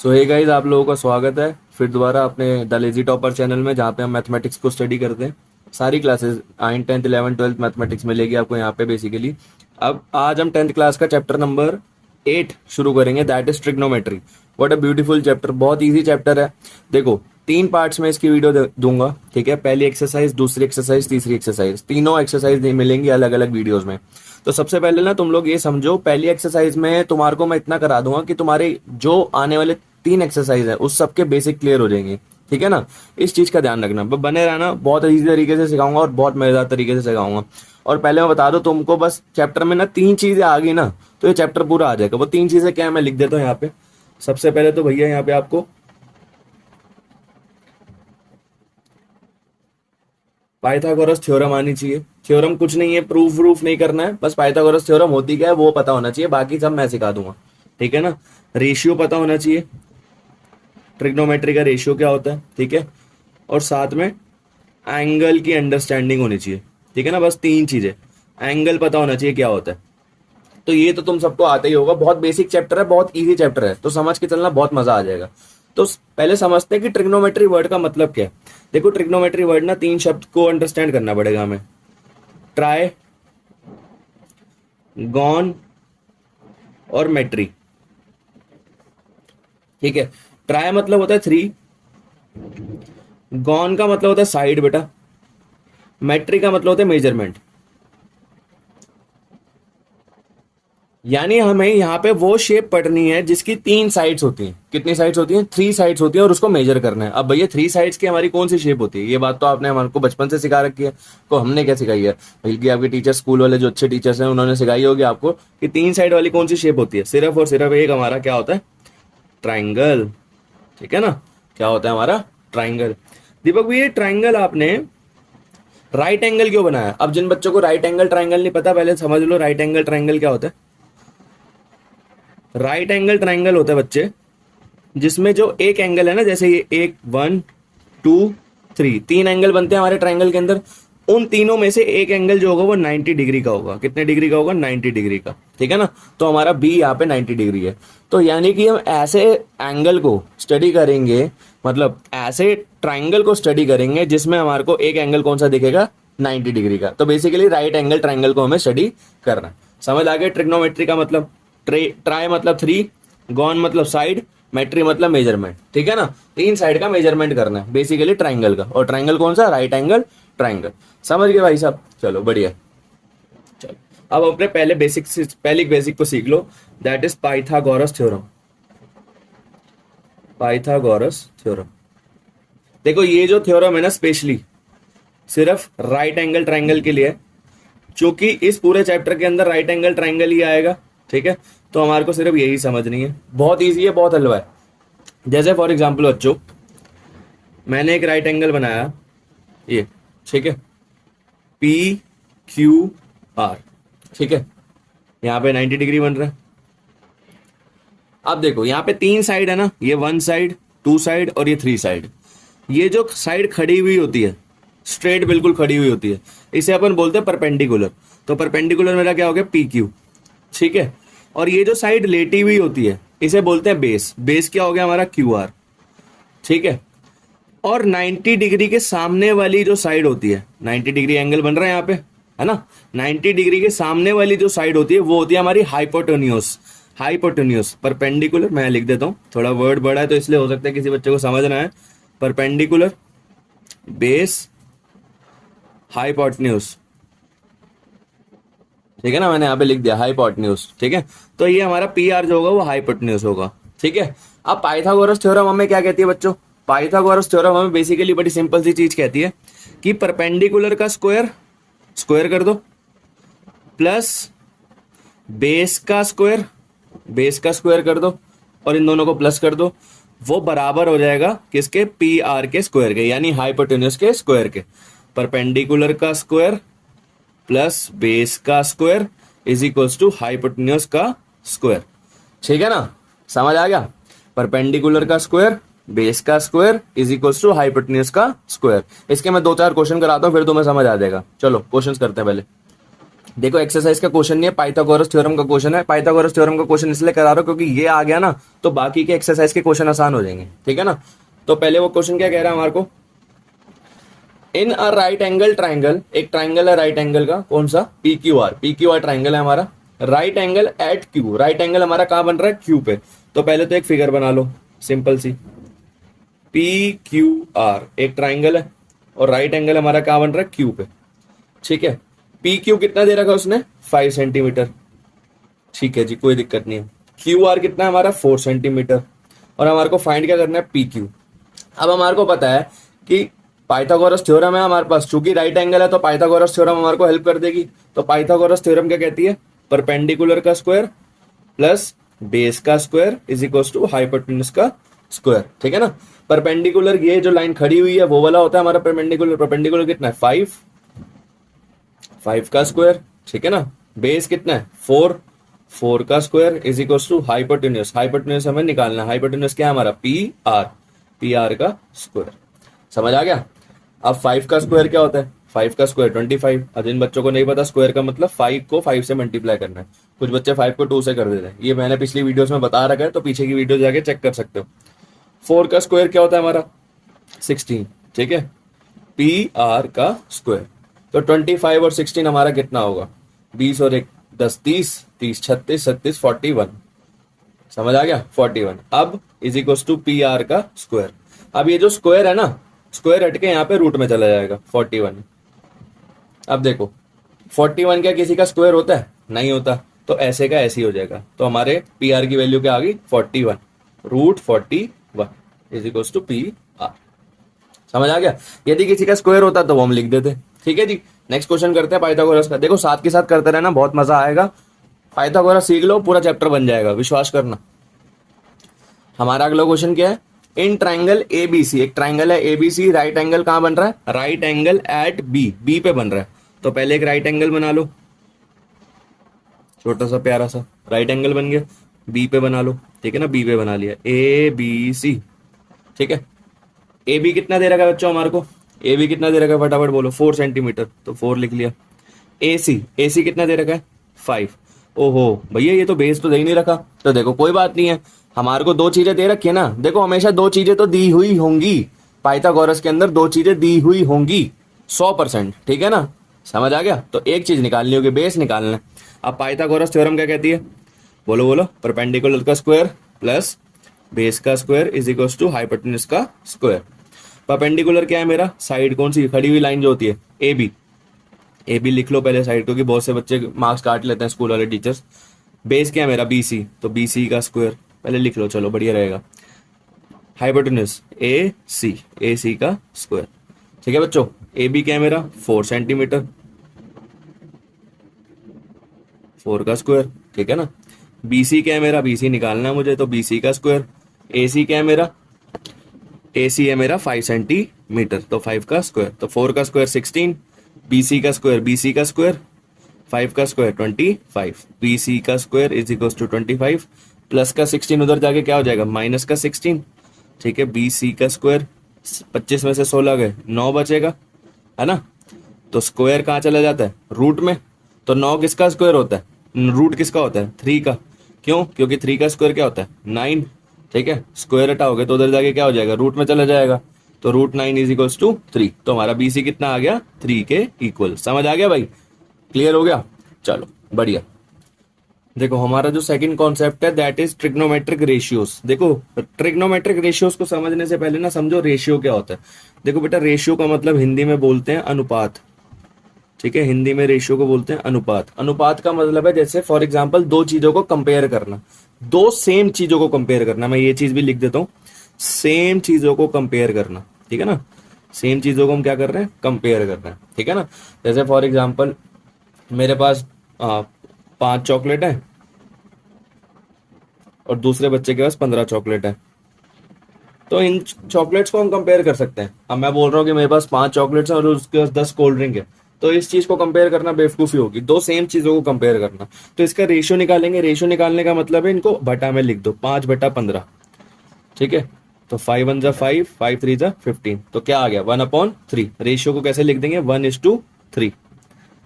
सो hey guys, आप लोगों का स्वागत है फिर दोबारा अपने द लेजी टॉपर चैनल में, जहाँ पे हम मैथमेटिक्स को स्टडी करते हैं। सारी classes 9th 10th 11th 12th mathematics मिलेगी आपको यहाँ पे बेसिकली। अब आज हम 10th क्लास का चैप्टर नंबर 8 शुरू करेंगे, that is trigonometry. What a beautiful chapter, बहुत इजी चैप्टर है। देखो, 3 पार्ट्स में इसकी वीडियो दूंगा, ठीक है। पहली एक्सरसाइज, दूसरी एक्सरसाइज, तीसरी एक्सरसाइज, तीनों एक्सरसाइज मिलेंगी अलग अलग वीडियोस में। तो सबसे पहले ना तुम लोग ये समझो, पहली एक्सरसाइज में तुम्हारे को मैं इतना करा दूंगा कि तुम्हारे जो आने वाले 3 एक्सरसाइज है उस सबके बेसिक क्लियर हो जाएंगे, ठीक है ना। इस चीज का ध्यान रखना, बने रहना। बहुत इजी तरीके से सिखाऊंगा और बहुत मजेदार तरीके से सिखाऊंगा। और पहले मैं बता दूं तुमको, बस चैप्टर में ना 3 चीजें आ गई ना तो ये चैप्टर पूरा आ जाएगा। वो 3 चीजें क्या है मैं लिख देता हूँ यहाँ पे। सबसे पहले तो भैया यहाँ पे आपको पाइथागोरस थ्योरम आनी चाहिए। थ्योरम कुछ नहीं है, प्रूफ नहीं करना है, बस पाइथागोरस थ्योरम होती क्या है वो पता होना चाहिए, बाकी सब मैं सिखा दूंगा, ठीक है ना। रेशियो पता होना चाहिए, ट्रिग्नोमेट्री का रेशियो क्या होता है, ठीक है। और साथ में एंगल की अंडरस्टैंडिंग होनी चाहिए, ठीक है ना। बस 3 चीजें, एंगल पता होना चाहिए क्या होता है। तो ये तो तुम सबको आता ही होगा, बहुत बेसिक चैप्टर है, बहुत इजी चैप्टर है, तो समझ के चलना, बहुत मजा आ जाएगा। तो पहले समझते हैं कि ट्रिग्नोमेट्री वर्ड का मतलब क्या है। देखो, ट्रिग्नोमेट्री वर्ड ना 3 शब्द को अंडरस्टैंड करना पड़ेगा हमें। ट्राई, गॉन और मेट्री, ठीक है। ट्राई मतलब होता है 3, गॉन का मतलब होता है साइड बेटा, मेट्री का मतलब होता है मेजरमेंट। यानी हमें यहाँ पे वो शेप पढ़नी है जिसकी 3 साइड्स होती हैं। कितनी साइड्स होती हैं? 3 साइड्स होती हैं और उसको मेजर करना है। अब भैया 3 साइड्स की हमारी कौन सी शेप होती है, ये बात तो आपने हमारे को बचपन से सिखा रखी है। को हमने क्या सिखाई है, बल्कि आपके टीचर, स्कूल वाले जो अच्छे टीचर्स हैं उन्होंने सिखाई होगी आपको कि 3 साइड वाली कौन सी शेप होती है। सिर्फ और सिर्फ एक हमारा क्या होता है, ट्राइंगल, ठीक है ना। क्या होता है हमारा? ट्राइंगल। दीपक भैया, ट्राइंगल आपने राइट एंगल क्यों बनाया? अब जिन बच्चों को राइट एंगल ट्राइंगल नहीं पता, पहले समझ लो राइट एंगल ट्राइंगल क्या होता है। राइट एंगल ट्राइंगल होता है बच्चे जिसमें जो एक एंगल है ना, जैसे ये 1 1 2 3, 3 एंगल बनते हैं हमारे ट्राइंगल के अंदर। उन तीनों में से एक एंगल जो होगा वो 90 डिग्री का होगा। कितने डिग्री का होगा? 90 डिग्री का, ठीक है ना। तो हमारा बी यहाँ पे 90 डिग्री है। तो यानी कि हम ऐसे एंगल को स्टडी करेंगे, मतलब ऐसे ट्राइंगल को स्टडी करेंगे जिसमें हमारे को एक एंगल कौन सा दिखेगा, 90 डिग्री का। तो बेसिकली राइट एंगल ट्राइंगल को हमें स्टडी करना है। समझ आ गया ट्रिग्नोमेट्री का मतलब। ट्राई मतलब 3, गॉन मतलब साइड, मेट्री मतलब मेजरमेंट, ठीक है ना। 3 साइड का मेजरमेंट करना है बेसिकली ट्राइंगल का। और ट्राइंगल कौन सा? Right angle triangle. समझ गए भाई साहब? चलो बढ़िया। चलो अब अपने पहले बेसिक को सीख लो, that is Pythagoras theorem. Pythagoras theorem, देखो ये जो थ्योरम है ना, स्पेशली सिर्फ राइट एंगल ट्राइंगल के लिए है, क्योंकि इस पूरे चैप्टर के अंदर राइट एंगल ट्राइंगल ही आएगा, ठीक है। तो हमारे को सिर्फ यही समझनी है। बहुत इजी है, बहुत हलवा है। जैसे फॉर एग्जांपल बच्चों, मैंने एक राइट एंगल बनाया ये, ठीक है, पी क्यू आर, ठीक है। यहाँ पे 90 डिग्री बन रहा है। अब देखो यहाँ पे 3 साइड है ना, ये 1 साइड, 2 साइड और ये 3 साइड। ये जो साइड खड़ी हुई होती है, स्ट्रेट बिल्कुल खड़ी हुई होती है, इसे अपन बोलते हैं परपेंडिकुलर। तो परपेंडिकुलर मेरा क्या हो गया, पी क्यू, ठीक है। और ये जो साइड लेटी हुई होती है इसे बोलते हैं बेस। बेस क्या हो गया हमारा, क्यू आर, ठीक है। और 90 डिग्री के सामने वाली जो साइड होती है, 90 डिग्री एंगल बन रहा है यहाँ पे, है ना। 90 डिग्री के सामने वाली जो साइड होती है वो होती है हमारी हाइपोटेन्यूज। हाइपोटेन्यूज परपेंडिकुलर, मैं लिख देता हूँ, थोड़ा वर्ड बड़ा है तो इसलिए हो सकता है किसी बच्चे को समझना है। परपेंडिकुलर, बेस, हाइपोटेन्यूज, ठीक है ना। मैंने यहाँ पे लिख दिया हाइपोटेन्यूज, ठीक है। तो ये हमारा पी आर जो होगा वो हाइपोटेन्यूज होगा, ठीक है। अब पाइथागोरस थ्योरम हमें क्या कहती है बच्चों? पाइथागोरस थ्योरम हमें बेसिकली बड़ी सिंपल सी चीज कहती है कि परपेंडिकुलर का स्क्वायर स्क्वायर कर दो, प्लस बेस का स्क्वायर कर दो, और इन दोनों को प्लस कर दो, वो बराबर हो जाएगा किसके? पी आर के स्क्वायर के, यानी हाइपोटेन्यूज के स्क्वायर के। परपेंडिकुलर का स्क्वायर प्लस बेस का square is equals to hypotenuse का स्क्वायर, ठीक है ना। समझ आ गया? परपेंडिकुलर का स्क्वायर, बेस का square is equals to hypotenuse का स्क्वायर। इसके मैं 2-4 क्वेश्चन कराता हूं, फिर तुम्हें समझ आ जाएगा। चलो क्वेश्चंस करते हैं पहले। देखो एक्सरसाइज का क्वेश्चन नहीं है, पाइथागोरस थ्योरम का क्वेश्चन है। पाइथागोरस थ्योरम का क्वेश्चन इसलिए करा रहा हूं क्योंकि ये आ गया ना तो बाकी के एक्सरसाइज के क्वेश्चन आसान हो जाएंगे, ठीक है ना। तो पहले वो क्वेश्चन क्या कह रहा है हमारे को, in a right angle triangle, एक ट्राइंगल है राइट एंगल का, कौन सा, P Q R, P Q R triangle है हमारा, right angle at Q, right angle हमारा कहां बन रहा है, क्यू पे। तो पहले तो एक फिगर बना लो simple C, P Q are एक ट्राइंगल है और राइट एंगल हमारा कहां बन रहा है, क्यू पे, ठीक है। पी क्यू कितना दे रखा है उसने, 5 सेंटीमीटर, ठीक है जी, कोई दिक्कत नहीं है। क्यू आर कितना है हमारा, 4 सेंटीमीटर, और हमारे को फाइंड क्या करना है, पी क्यू। अब हमारे को पता है कि पाइथागोरस थ्योरम है हमारे पास, चूंकि राइट एंगल है तो पाइथागोरस थ्योरम हमारे को हेल्प कर देगी। तो पाइथागोरस थ्योरम क्या कहती है, परपेंडिकुलर का स्क्वायर प्लस बेस का square is equal to hypotenuse का स्क्वायर, ठीक है ना। परपेंडिकुलर ये जो लाइन खड़ी हुई है वो वाला होता है हमारा परपेंडिकुलर, परपेंडिकुलर कितना है 5 का स्क्वायर, ठीक है ना। बेस कितना है 4 का square is equal to hypotenuse, hypotenuse हमें निकालना है, हाइपोटेन्यूज क्या है हमारा पी आर का स्क्वायर, समझ आ गया। अब 5 का स्क्वायर क्या होता है, 5 का स्क्वायर 25। अब जिन बच्चों को नहीं पता स्क्वायर का मतलब 5 को 5 से मल्टीप्लाई करना है, कुछ बच्चे 5 को 2 से कर देते हैं, ये मैंने पिछली वीडियोस में बता रखा है तो पीछे की वीडियो जाके चेक कर सकते हो। 4 का स्क्वायर क्या होता है हमारा 16, ठीक है, पी आर का स्क्वायर। तो 25 और 16 हमारा कितना होगा, 20 और 1 10, 30 30 36 37 41, समझ आ गया 41। अब is equal to P R का स्क्वायर। अब ये जो स्क्वायर है ना, स्क्वायर हट के यहाँ पे रूट में चला जाएगा 41। अब देखो 41 क्या किसी का स्क्वायर होता है, नहीं होता, तो ऐसे का ऐसे ही हो जाएगा। तो हमारे पी आर की वैल्यू क्या आ गई 41, root 41 is equal to P R, समझ आ गया। यदि किसी का स्क्वायर होता तो वो हम लिख देते, ठीक है जी। नेक्स्ट क्वेश्चन करते हैं पाइथागोरस का। देखो साथ के साथ करते रहना, बहुत मजा आएगा। पाइथागोरस सीख लो, पूरा चैप्टर बन जाएगा, विश्वास करना। हमारा अगला क्वेश्चन क्या है, इन ट्राइंगल एबीसी, एक ट्राइंगल है एबीसी, राइट एंगल कहां बन रहा है, राइट एंगल एट बी पे बन रहा है। तो पहले एक राइट एंगल बना लो, छोटा सा प्यारा सा राइट एंगल बन गया, बी पे बना लो, ठीक है ना, बी पे बना लिया, ए बी सी, ठीक है। ए बी कितना दे रखा है बच्चों हमारे को, ए बी कितना दे रखा है फटाफट बोलो, 4 सेंटीमीटर, तो 4 लिख लिया। ए सी कितना दे रखा है 5। ओहो भैया ये तो बेस तो दे ही नहीं रखा, तो देखो कोई बात नहीं है, हमारे को दो चीजें दे रखी है ना, देखो हमेशा दो चीजें तो दी हुई होंगी, पाइथागोरस के अंदर दो चीजें दी हुई होंगी 100%, ठीक है ना, समझ आ गया। तो एक चीज निकालनी होगी, बेस निकालना है। अब पाइथागोरस थ्योरम क्या कहती है, बोलो बोलो, परपेंडिकुलर का स्क्वायर प्लस बेस का square is equal to hypotenuse का स्क्वायर। परपेंडिकुलर क्या है मेरा, साइड कौन सी खड़ी हुई लाइन जो होती है, ए बी, ए बी लिख लो पहले साइड, क्योंकि बहुत से बच्चे मार्क्स काट लेते हैं स्कूल वाले टीचर्स। बेस क्या है मेरा बी सी, तो बी सी का स्क्वायर पहले लिख लो, चलो बढ़िया रहेगा। हाइपोटेन्यूज ए सी का स्क्वायर, ठीक है बच्चों। ए बी क्या है मेरा 4 सेंटीमीटर, 4 का स्क्वायर, ठीक है ना। बी सी क्या है मेरा, बी सी निकालना है मुझे, तो बी सी का स्क्वायर। ए सी क्या है मेरा, ए सी है मेरा 5 सेंटीमीटर, तो 5 का स्क्वायर, तो 4 का स्क्वायर 16, बी सी का स्क्वायर, बी सी का स्क्वायर 5 का स्क्वायर 25, बी सी का square is equal to 25, plus का 16 उधर जाके क्या हो जाएगा माइनस का 16, ठीक है। बी सी का स्क्वायर 25 में से 16 गए 9 बचेगा, है ना। तो स्क्वायर कहाँ चला जाता है, रूट में, तो 9 किसका स्क्वायर होता है, रूट किसका होता है 3 का, क्यों, क्योंकि 3 का स्क्वायर क्या होता है 9, ठीक है। स्क्वायर हटाओगे तो उधर जाके क्या हो जाएगा, रूट में चला जाएगा, तो रूट 9 इज इक्वल टू 3, तो हमारा बी सी कितना आ गया 3 के इक्वल, समझ आ गया भाई, क्लियर हो गया, चलो बढ़िया। देखो हमारा जो सेकंड कॉन्सेप्ट है दैट इज ट्रिग्नोमेट्रिक रेशियोज। देखो ट्रिग्नोमेट्रिक रेशियोज को समझने से पहले ना समझो रेशियो क्या होता है। देखो बेटा रेशियो का मतलब हिंदी में बोलते हैं अनुपात, ठीक है, हिंदी में रेशियो को बोलते हैं अनुपात। अनुपात का मतलब है जैसे फॉर एग्जांपल दो चीजों को कंपेयर करना, दो सेम चीजों को कंपेयर करना, मैं ये चीज भी लिख देता हूँ, सेम चीजों को कंपेयर करना, ठीक है ना, सेम चीजों को हम क्या कर रहे हैं, कंपेयर कर रहे हैं, ठीक है ना। जैसे फॉर एग्जांपल मेरे पास 5 चॉकलेट है और दूसरे बच्चे के पास 15 चॉकलेट है, तो इन चॉकलेट्स को हम कंपेयर कर सकते हैं। अब मैं बोल रहा हूँ कि मेरे पास 5 चॉकलेट्स हैं और उसके पास 10 कोल्ड ड्रिंक है, तो इस चीज को कंपेयर करना बेवकूफी होगी, दो सेम चीजों को कंपेयर करना। तो इसका रेशियो निकालेंगे, रेशियो निकालने का मतलब है इनको बटा में लिख दो, 5/15, ठीक है। तो 5 1 जा 5, 5 3 जा 15, तो क्या आ गया 1/3। रेशियो को कैसे लिख देंगे 1:3,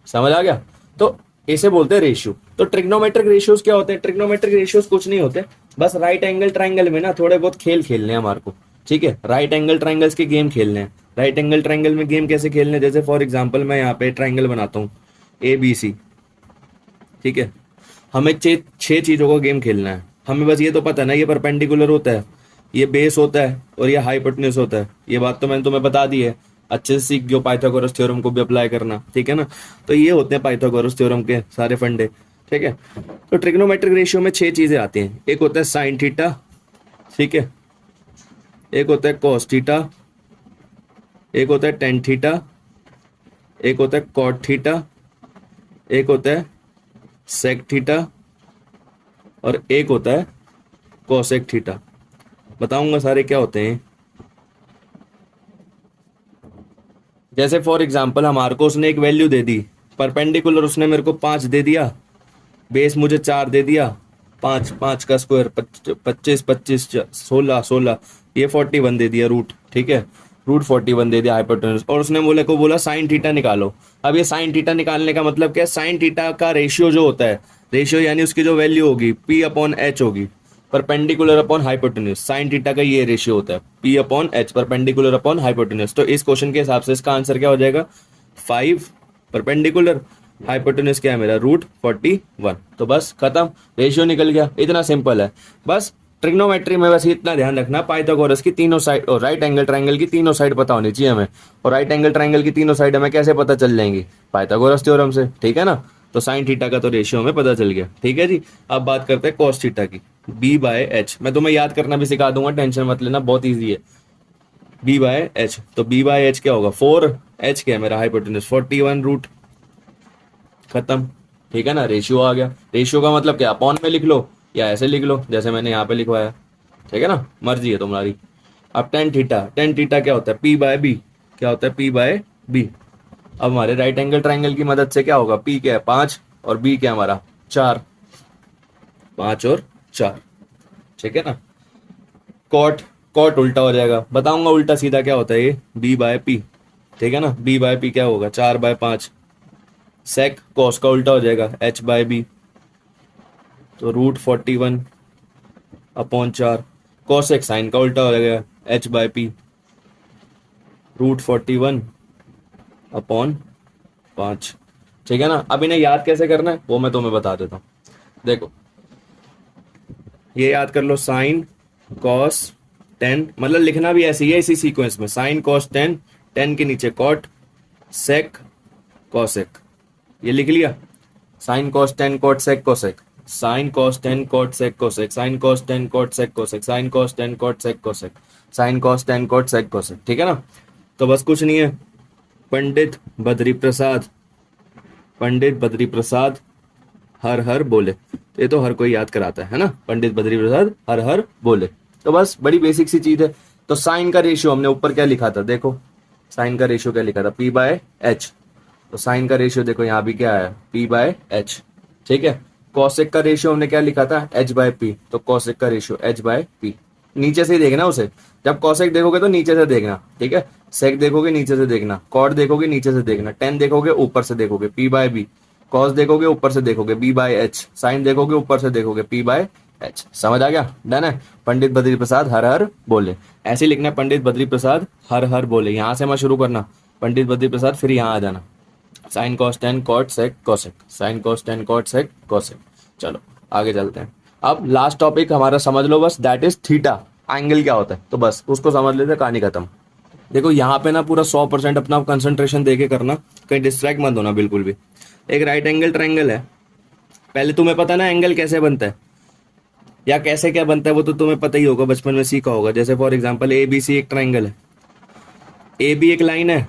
समझ आ गया। तो इसे बोलते हैं रेशियो। तो ट्रिग्नोमेट्रिक रेशियोज क्या होते हैं? ट्रिग्नोमेट्रिक रेशियोज कुछ नहीं होते, बस राइट एंगल ट्राइंगल में ना थोड़े बहुत खेल खेलने हैं हमारे को, ठीक है। राइट एंगल ट्राइंगल्स के गेम खेलने हैं। राइट एंगल ट्राइंगल में गेम कैसे खेलने हैं? जैसे फॉर एग्जांपल मैं यहाँ पे ट्राइंगल बनाता हूँ ABC, ठीक है। हमें छह चीजों का गेम खेलना है। हमें बस ये तो पता है ना, ये परपेंडिकुलर होता है, ये बेस होता है और ये हाइपोटेन्यूज होता है। ये बात तो मैंने तुम्हें बता दी है, अच्छे से सीख गयो पाइथागोरस थ्योरम को भी अप्लाई करना, ठीक है ना। तो ये होते हैं पाइथागोरस थ्योरम के सारे फंडे, ठीक है। तो ट्रिग्नोमेट्रिक रेशियो में 6 चीजें आती हैं। एक होता है साइन थीटा, ठीक है। एक होता है कॉस थीटा, एक होता है टेन थीटा, एक होता है कॉट थीटा, एक होता है सेक थीटा और एक होता है कोसेक थीटा। बताऊंगा सारे क्या होते हैं। जैसे फॉर एग्जांपल हमारे को उसने एक वैल्यू दे दी, परपेंडिकुलर उसने मेरे को 5 दे दिया, बेस मुझे 4 दे दिया, 5 5 का स्क्वायर 25 25 16 16, ये 41 दे दिया रूट, ठीक है। रूट 41 दे दिया हाइपोटेन्यूज, और उसने बोला साइन थीटा निकालो। अब ये साइन थीटा निकालने का मतलब क्या है? साइन थीटा का रेशियो जो होता है, रेशियो यानी उसकी जो वैल्यू होगी P/H होगी, perpendicular upon hypotenuse. Sine theta का ये रेशियो होता है P/H, परपेंडिकुलर अपॉन हाइपोटेन्यूज। तो इस क्वेश्चन के हिसाब से इसका आंसर क्या हो जाएगा? 5 परपेंडिकुलर, हाइपोटेन्यूज क्या है मेरा? रूट 41। तो बस खत्म, रेशियो निकल गया। इतना सिंपल है। बस ट्रिग्नोमेट्री में बस इतना ध्यान रखना, पाइथागोरस की तीनों साइड और राइट एंगल ट्राइंगल की तीनों साइड पता होनी चाहिए हमें। और राइट एंगल ट्राइंगल की तीनों साइड हमें कैसे पता चल जाएंगी? पाइथागोरस थ्योरम से, ठीक है ना। तो साइन थीटा का तो रेशियो हमें पता चल गया, ठीक है जी। अब बात करते हैं कॉस थीटा की, B/H। मैं तुम्हें याद करना भी सिखा दूंगा, टेंशन मत लेना, बहुत ईजी है। B/H, तो B/H क्या होगा? 4H क्या है मेरा? हाइपोटेन्यूज 41 रूट, खत्म, ठीक है ना। रेशियो आ गया। रेशियो का मतलब क्या? अपॉन में लिख लो या ऐसे लिख लो जैसे मैंने यहाँ पे लिखवाया, ठीक है ना, मर्जी है तुम्हारी। अब टेन थीटा क्या होता है? P/B, क्या होता है? P/B। अब हमारे राइट एंगल ट्राइंगल की मदद से क्या होगा? P क्या है? 5 और B क्या हमारा? 4, 5 और 4, ठीक है ना। कॉट, कॉट उल्टा हो जाएगा, बताऊंगा उल्टा सीधा क्या होता है ये? B/P, ठीक है ना। B/P क्या होगा? 4/5। सेक कॉस का उल्टा हो जाएगा, H/B, तो रूट 41 अपॉन 4। कॉसेक साइन का उल्टा हो जाएगा, H/P, रूट 41 अपॉन 5, ठीक है ना। अब इन्हें याद कैसे करना है वो मैं तुम्हें बता देता हूँ। देखो ये याद कर लो, साइन कॉस 10, मतलब लिखना भी ऐसे ही है, इसी सीक्वेंस में, साइन कॉस 10, 10 के नीचे कॉट, सेक कॉसेक, ये लिख लिया। Sine cos 10 cot sec cosec, sine cos 10 cot sec cosec, sine cos 10 cot sec cosec, sine cos 10 cot sec cosec, sine cos 10 cot sec cosec, ठीक है ना। तो बस कुछ नहीं है, पंडित बद्री प्रसाद, पंडित बद्री प्रसाद हर हर बोले। तो ये तो हर कोई याद कराता है ना, पंडित बद्री प्रसाद हर हर बोले। तो बस बड़ी बेसिक सी चीज है। तो साइन का रेशियो हमने ऊपर क्या लिखा था? देखो साइन का रेशियो क्या लिखा था? P/H। तो साइन का रेशियो देखो यहाँ भी क्या है? P/H, ठीक है। कॉसेक का रेशियो हमने क्या लिखा था? H/P। तो कॉसेक का रेशियो H/P, नीचे से ही देखना उसे। जब कॉसेक देखोगे तो नीचे से देखना, ठीक है। सेक देखोगे नीचे से देखना, कॉट देखोगे नीचे से देखना, टेन देखोगे ऊपर से देखोगे P/B, कॉस देखोगे ऊपर से देखोगे B/H, साइन देखोगे ऊपर से देखोगे P/H। समझ आ गया? डन है। पंडित बद्री प्रसाद हर हर बोले, ऐसे ही लिखना है, पंडित बद्री प्रसाद हर हर बोले। यहां से मैं शुरू करना, पंडित बद्री प्रसाद, फिर यहाँ आ जाना, sine cos 10 cot sec cosec, sine cos 10 cot sec cosec. चलो आगे चलते हैं। अब लास्ट टॉपिक हमारा समझ लो बस, दैट इज थीटा। एंगल क्या होता है तो बस उसको समझ लेते, कहानी खत्म। देखो यहाँ पे ना पूरा 100% अपना कंसंट्रेशन देके करना, कहीं डिस्ट्रैक्ट मत होना बिल्कुल भी। एक राइट एंगल ट्रायंगल है, पहले तुम्हें पता ना एंगल कैसे बनता है या कैसे क्या बनता है, वो तो तुम्हें पता ही होगा, बचपन में सीखा होगा। जैसे फॉर एग्जांपल ABC एक ट्रायंगल है, AB एक लाइन है,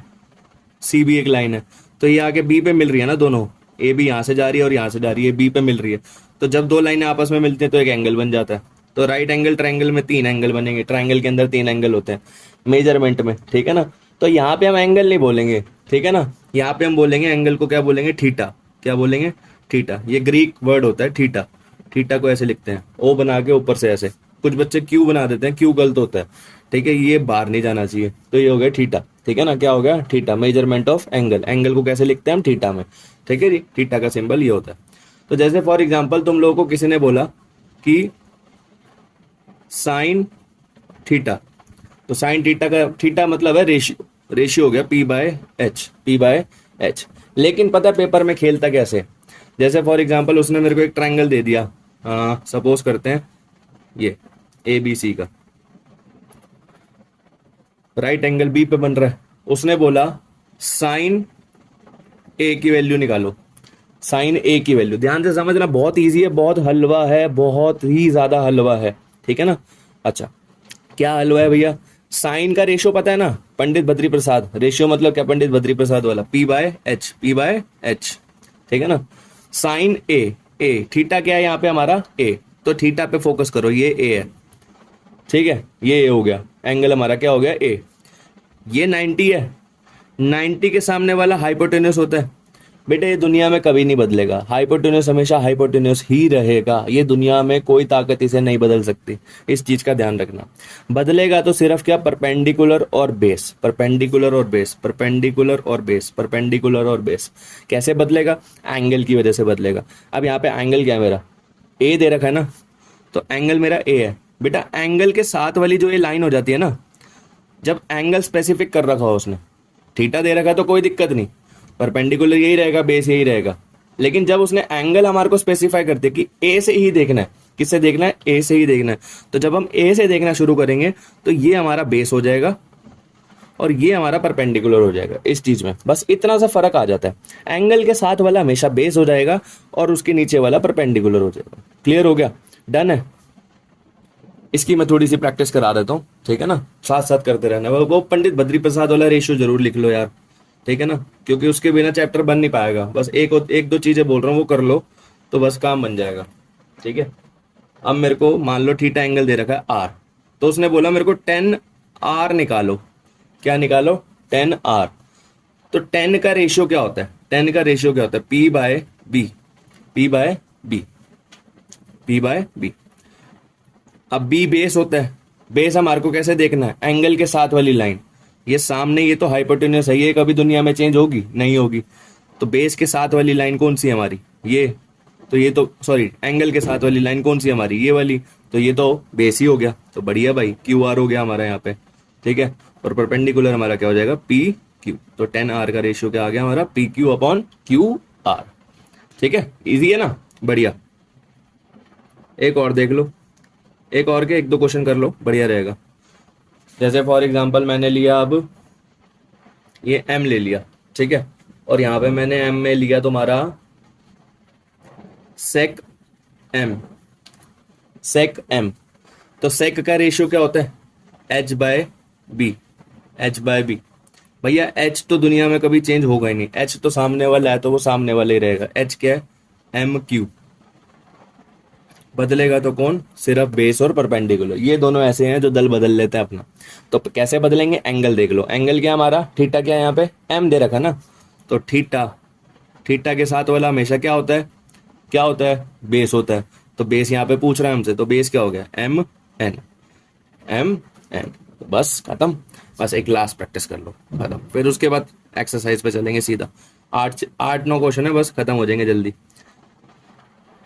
CB एक लाइन है, तो ये आगे B पे मिल रही है ना, दोनों AB यहाँ से जा रही है और यहाँ से जा रही है, B पे मिल रही है। तो जब दो लाइनें आपस में मिलती है तो एक एंगल बन जाता है। तो राइट एंगल ट्रायंगल में 3 एंगल बनेंगे, ट्रायंगल के अंदर 3 एंगल होते हैं मेजरमेंट में, ठीक है ना। तो यहाँ पे हम एंगल नहीं बोलेंगे, ठीक है ना, यहाँ पे हम बोलेंगे एंगल को क्या बोलेंगे? थीटा। क्या बोलेंगे? थीटा। ये ग्रीक वर्ड होता है थीटा। थीटा को ऐसे लिखते हैं, O बना के ऊपर से ऐसे, कुछ बच्चे Q बना देते हैं, Q गलत होता है, ठीक है, ये बाहर नहीं जाना चाहिए। तो ये हो गया थीटा, ठीक है ना, क्या हो गया theta, measurement of angle. Angle को कैसे लिखते हैं हम, थीटा में, ठीक है जी, थीटा का सिंबल ये होता है। तो जैसे फॉर एग्जांपल तुम लोगों को किसी ने बोला कि साइन थीटा, तो साइन थीटा का थीटा मतलब है रेशियो, रेशियो हो गया P by H, P by H. लेकिन पता है पेपर में खेलता कैसे, जैसे फॉर एग्जांपल उसने मेरे को एक ट्रायंगल दे दिया, सपोज करते हैं ये ए बी सी का, राइट एंगल बी पे बन रहा है, उसने बोला साइन ए की वैल्यू निकालो, साइन ए की वैल्यू, ध्यान से समझना, बहुत इजी है, बहुत हलवा है, बहुत ही ज्यादा हलवा है, ठीक है ना। अच्छा, क्या हलवा है भैया, साइन का रेशियो पता है ना, पंडित बद्री प्रसाद, रेशियो मतलब क्या, पंडित बद्री प्रसाद वाला, P by H, P by H, ठीक है ना। साइन ए, ए थीटा क्या है यहाँ पे हमारा ए, तो थीटा पे फोकस करो, ये ए है, ठीक है, ये ए हो गया, एंगल हमारा क्या हो गया ए। ये 90 है, 90 के सामने वाला हाइपोटेन्यूस होता है। बेटे ये दुनिया में कभी नहीं बदलेगा, हाइपोटेन्यूस हमेशा हाइपोटेन्यूस ही रहेगा, ये दुनिया में कोई ताकत इसे नहीं बदल सकती, इस चीज का ध्यान रखना। बदलेगा तो सिर्फ क्या, परपेंडिकुलर और बेस, परपेंडिकुलर और बेस, परपेंडिकुलर और बेस, परपेंडिकुलर और बेस। कैसे बदलेगा, एंगल की वजह से बदलेगा। अब यहाँ पे एंगल क्या है मेरा, ए दे रखा है ना, तो एंगल मेरा ए है। बेटा एंगल के साथ वाली जो ये लाइन हो जाती है ना, जब एंगल स्पेसिफिक कर रखा हो उसने, थीटा दे रखा है तो कोई दिक्कत नहीं, परपेंडिकुलर यही रहेगा, बेस यही रहेगा। लेकिन जब उसने एंगल हमारे को स्पेसिफाई कर दिया कि ए से ही देखना है, किससे देखना है, ए से ही देखना है, तो जब हम ए से देखना शुरू करेंगे तो ये हमारा बेस हो जाएगा और ये हमारा परपेंडिकुलर हो जाएगा। इस चीज में बस इतना सा फर्क आ जाता है, एंगल के साथ वाला हमेशा बेस हो जाएगा और उसके नीचे वाला परपेंडिकुलर हो जाएगा। क्लियर हो गया, डन है। इसकी मैं थोड़ी सी प्रैक्टिस करा देता हूँ, ठीक है ना, साथ साथ करते रहना। वो पंडित बद्री प्रसाद वाला रेशियो जरूर लिख लो यार, ठीक है ना, क्योंकि उसके बिना चैप्टर बन नहीं पाएगा। बस एक दो चीजें बोल रहा हूँ वो कर लो तो बस काम बन जाएगा, ठीक है। अब मेरे को मान लो थीटा एंगल दे रखा है आर, तो उसने बोला मेरे को 10 आर निकालो, क्या निकालो, 10 आर। तो 10 का रेशियो क्या होता है, 10 का रेशियो क्या होता है, P by B, P by B, P by B. अब बी बेस होता है, बेस हमारे को कैसे देखना है, एंगल के साथ वाली लाइन, ये सामने ये तो हाइपोटेन्यूस है, ये कभी दुनिया में चेंज होगी नहीं होगी, तो बेस के साथ वाली लाइन कौन सी है हमारी, ये, तो ये तो सॉरी एंगल के साथ वाली लाइन कौन सी है हमारी, ये वाली, तो ये तो बेस ही हो गया, तो बढ़िया भाई, क्यू आर हो गया हमारा यहाँ पे, ठीक है। और परपेंडिकुलर हमारा क्या हो जाएगा, पी क्यू, तो 10 आर का रेशियो क्या आ गया हमारा, P Q upon Q R, ठीक है, इजी है ना, बढ़िया। एक और देख लो, एक और के एक दो क्वेश्चन कर लो, बढ़िया रहेगा। जैसे फॉर एग्जांपल मैंने लिया, अब ये m ले लिया, ठीक है, और यहाँ पे मैंने m में लिया तुम्हारा sec m, sec m। तो sec का रेशियो क्या होता है, h by b, h by b। भैया h तो दुनिया में कभी चेंज होगा ही नहीं, h तो सामने वाला है तो वो सामने वाला ही रहेगा, h क्या है, m क्यूब। बदलेगा तो कौन, सिर्फ बेस और परपेंडिकुलर, ये दोनों ऐसे हैं जो दल बदल लेते हैं अपना। तो कैसे बदलेंगे, एंगल देख लो, एंगल क्या हमारा, थीटा क्या है यहाँ पे, m दे रखा ना, तो थीटा, थीटा के साथ वाला हमेशा क्या होता है, क्या होता है, बेस होता है। तो बेस यहाँ पे पूछ रहा है हमसे, तो बेस क्या हो गया, m n, m n, तो बस खत्म। बस एक लास्ट प्रैक्टिस कर लो, खत्म। फिर उसके बाद एक्सरसाइज पे चलेंगे सीधा, 8-9 क्वेश्चन है, बस खत्म हो जाएंगे जल्दी।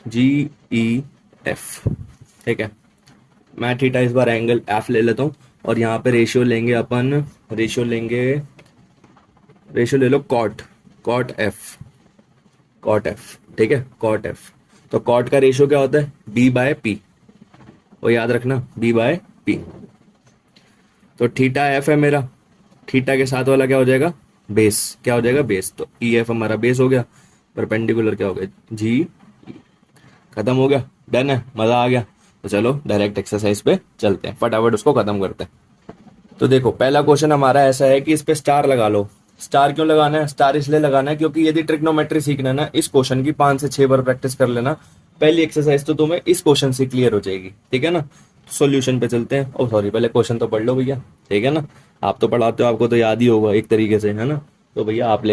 GEF, ठीक है, मैं थीटा इस बार एंगल एफ ले लेता हूँ, और यहाँ पे रेशियो लेंगे अपन, रेशियो लेंगे, रेशियो ले लो cot, cot F, cot F, ठीक है, कॉट एफ। तो कॉट का रेशियो क्या होता है, बी बाय पी, वो याद रखना, बी बाय पी। तो थीटा एफ है मेरा, थीटा के साथ वाला क्या हो जाएगा, बेस, क्या हो जाएगा, बेस, तो ई एफ हमारा बेस हो गया, परपेंडिकुलर क्या हो गया, जी, खत्म हो गया, डन है, मजा आ गया। तो चलो डायरेक्ट एक्सरसाइज पे चलते हैं, फटाफट उसको खत्म करते हैं। तो देखो पहला क्वेश्चन हमारा ऐसा है कि इस पे स्टार लगा लो। स्टार क्यों लगाना है, स्टार इसलिए लगाना है क्योंकि यदि ट्रिग्नोमेट्री सीखना है ना, इस क्वेश्चन की 5 से 6 बार प्रैक्टिस कर लेना, पहली एक्सरसाइज तो तुम्हें इस क्वेश्चन से क्लियर हो जाएगी, ठीक है ना। सॉल्यूशन पे चलते हैं, ओ सॉरी पहले क्वेश्चन तो पढ़ लो भैया, ठीक है ना, आप तो पढ़ाते हो, आपको तो याद ही होगा एक तरीके से, है ना। तो भैया आप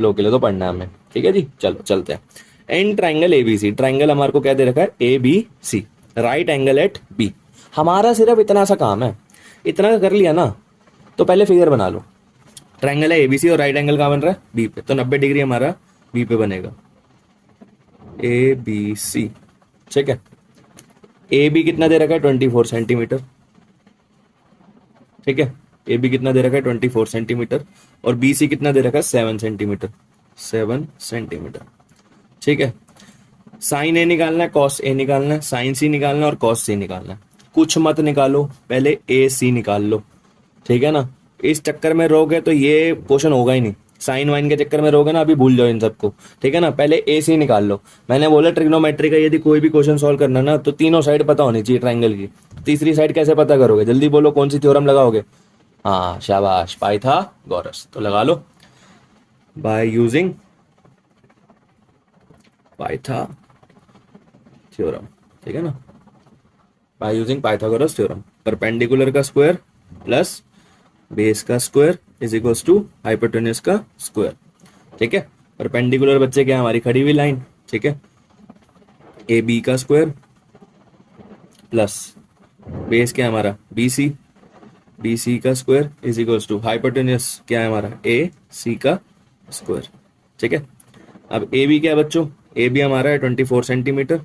लोगों के लिए तो पढ़ना है हमें, ठीक है जी, चलो चलते हैं। एन ट्राइंगल ABC, ट्राइंगल हमारे को क्या दे रखा है, ABC, right angle at B। हमारा सिर्फ इतना सा काम है, इतना कर लिया ना तो पहले फिगर बना लो, ट्रायंगल है एबीसी और राइट एंगल कहाँ बन रहा है बी पे, तो 90 डिग्री हमारा बी पे बनेगा, ए बी सी। ठीक है, ए बी कितना दे रखा है 24 सेंटीमीटर। ठीक है, ए बी कितना दे रखा है 24 सेंटीमीटर, और बी सी कितना दे रखा है 7 सेंटीमीटर, 7 सेंटीमीटर। ठीक है, साइन ए निकालना है, कॉस ए निकालना है, साइन सी निकालना है और कॉस सी निकालना है। कुछ मत निकालो, पहले ए सी निकाल लो। ठीक है ना, इस चक्कर में रहोगे तो ये क्वेश्चन होगा ही नहीं, साइन वाइन के चक्कर में रहोगे ना, अभी भूल जाओ इन सबको। ठीक है ना, पहले ए सी निकाल लो। मैंने बोला ट्रिग्नोमेट्री का यदि कोई भी क्वेश्चन सॉल्व करना ना तो तीनों साइड पता होनी चाहिए ट्राइंगल की। तीसरी साइड कैसे पता करोगे, जल्दी बोलो कौन सी थ्योरम लगाओगे। हाँ शाबाश, पाइथागोरस, तो लगा लो बाय यूजिंग पाइथा थ्योरम। ठीक है ना, by using Pythagoras theorem, perpendicular का स्क्वायर प्लस बेस का square is equals to hypotenuse का स्क्वायर। ठीक है, परपेंडिकुलर बच्चे क्या हमारी खड़ी हुई लाइन। ठीक है, ए बी का स्क्वायर प्लस बेस क्या है हमारा बी सी, बी सी का square is equals to hypotenuse क्या है हमारा ए सी का स्क्वायर। ठीक है, अब ए बी क्या है बच्चों, ए बी हमारा है 24 सेंटीमीटर,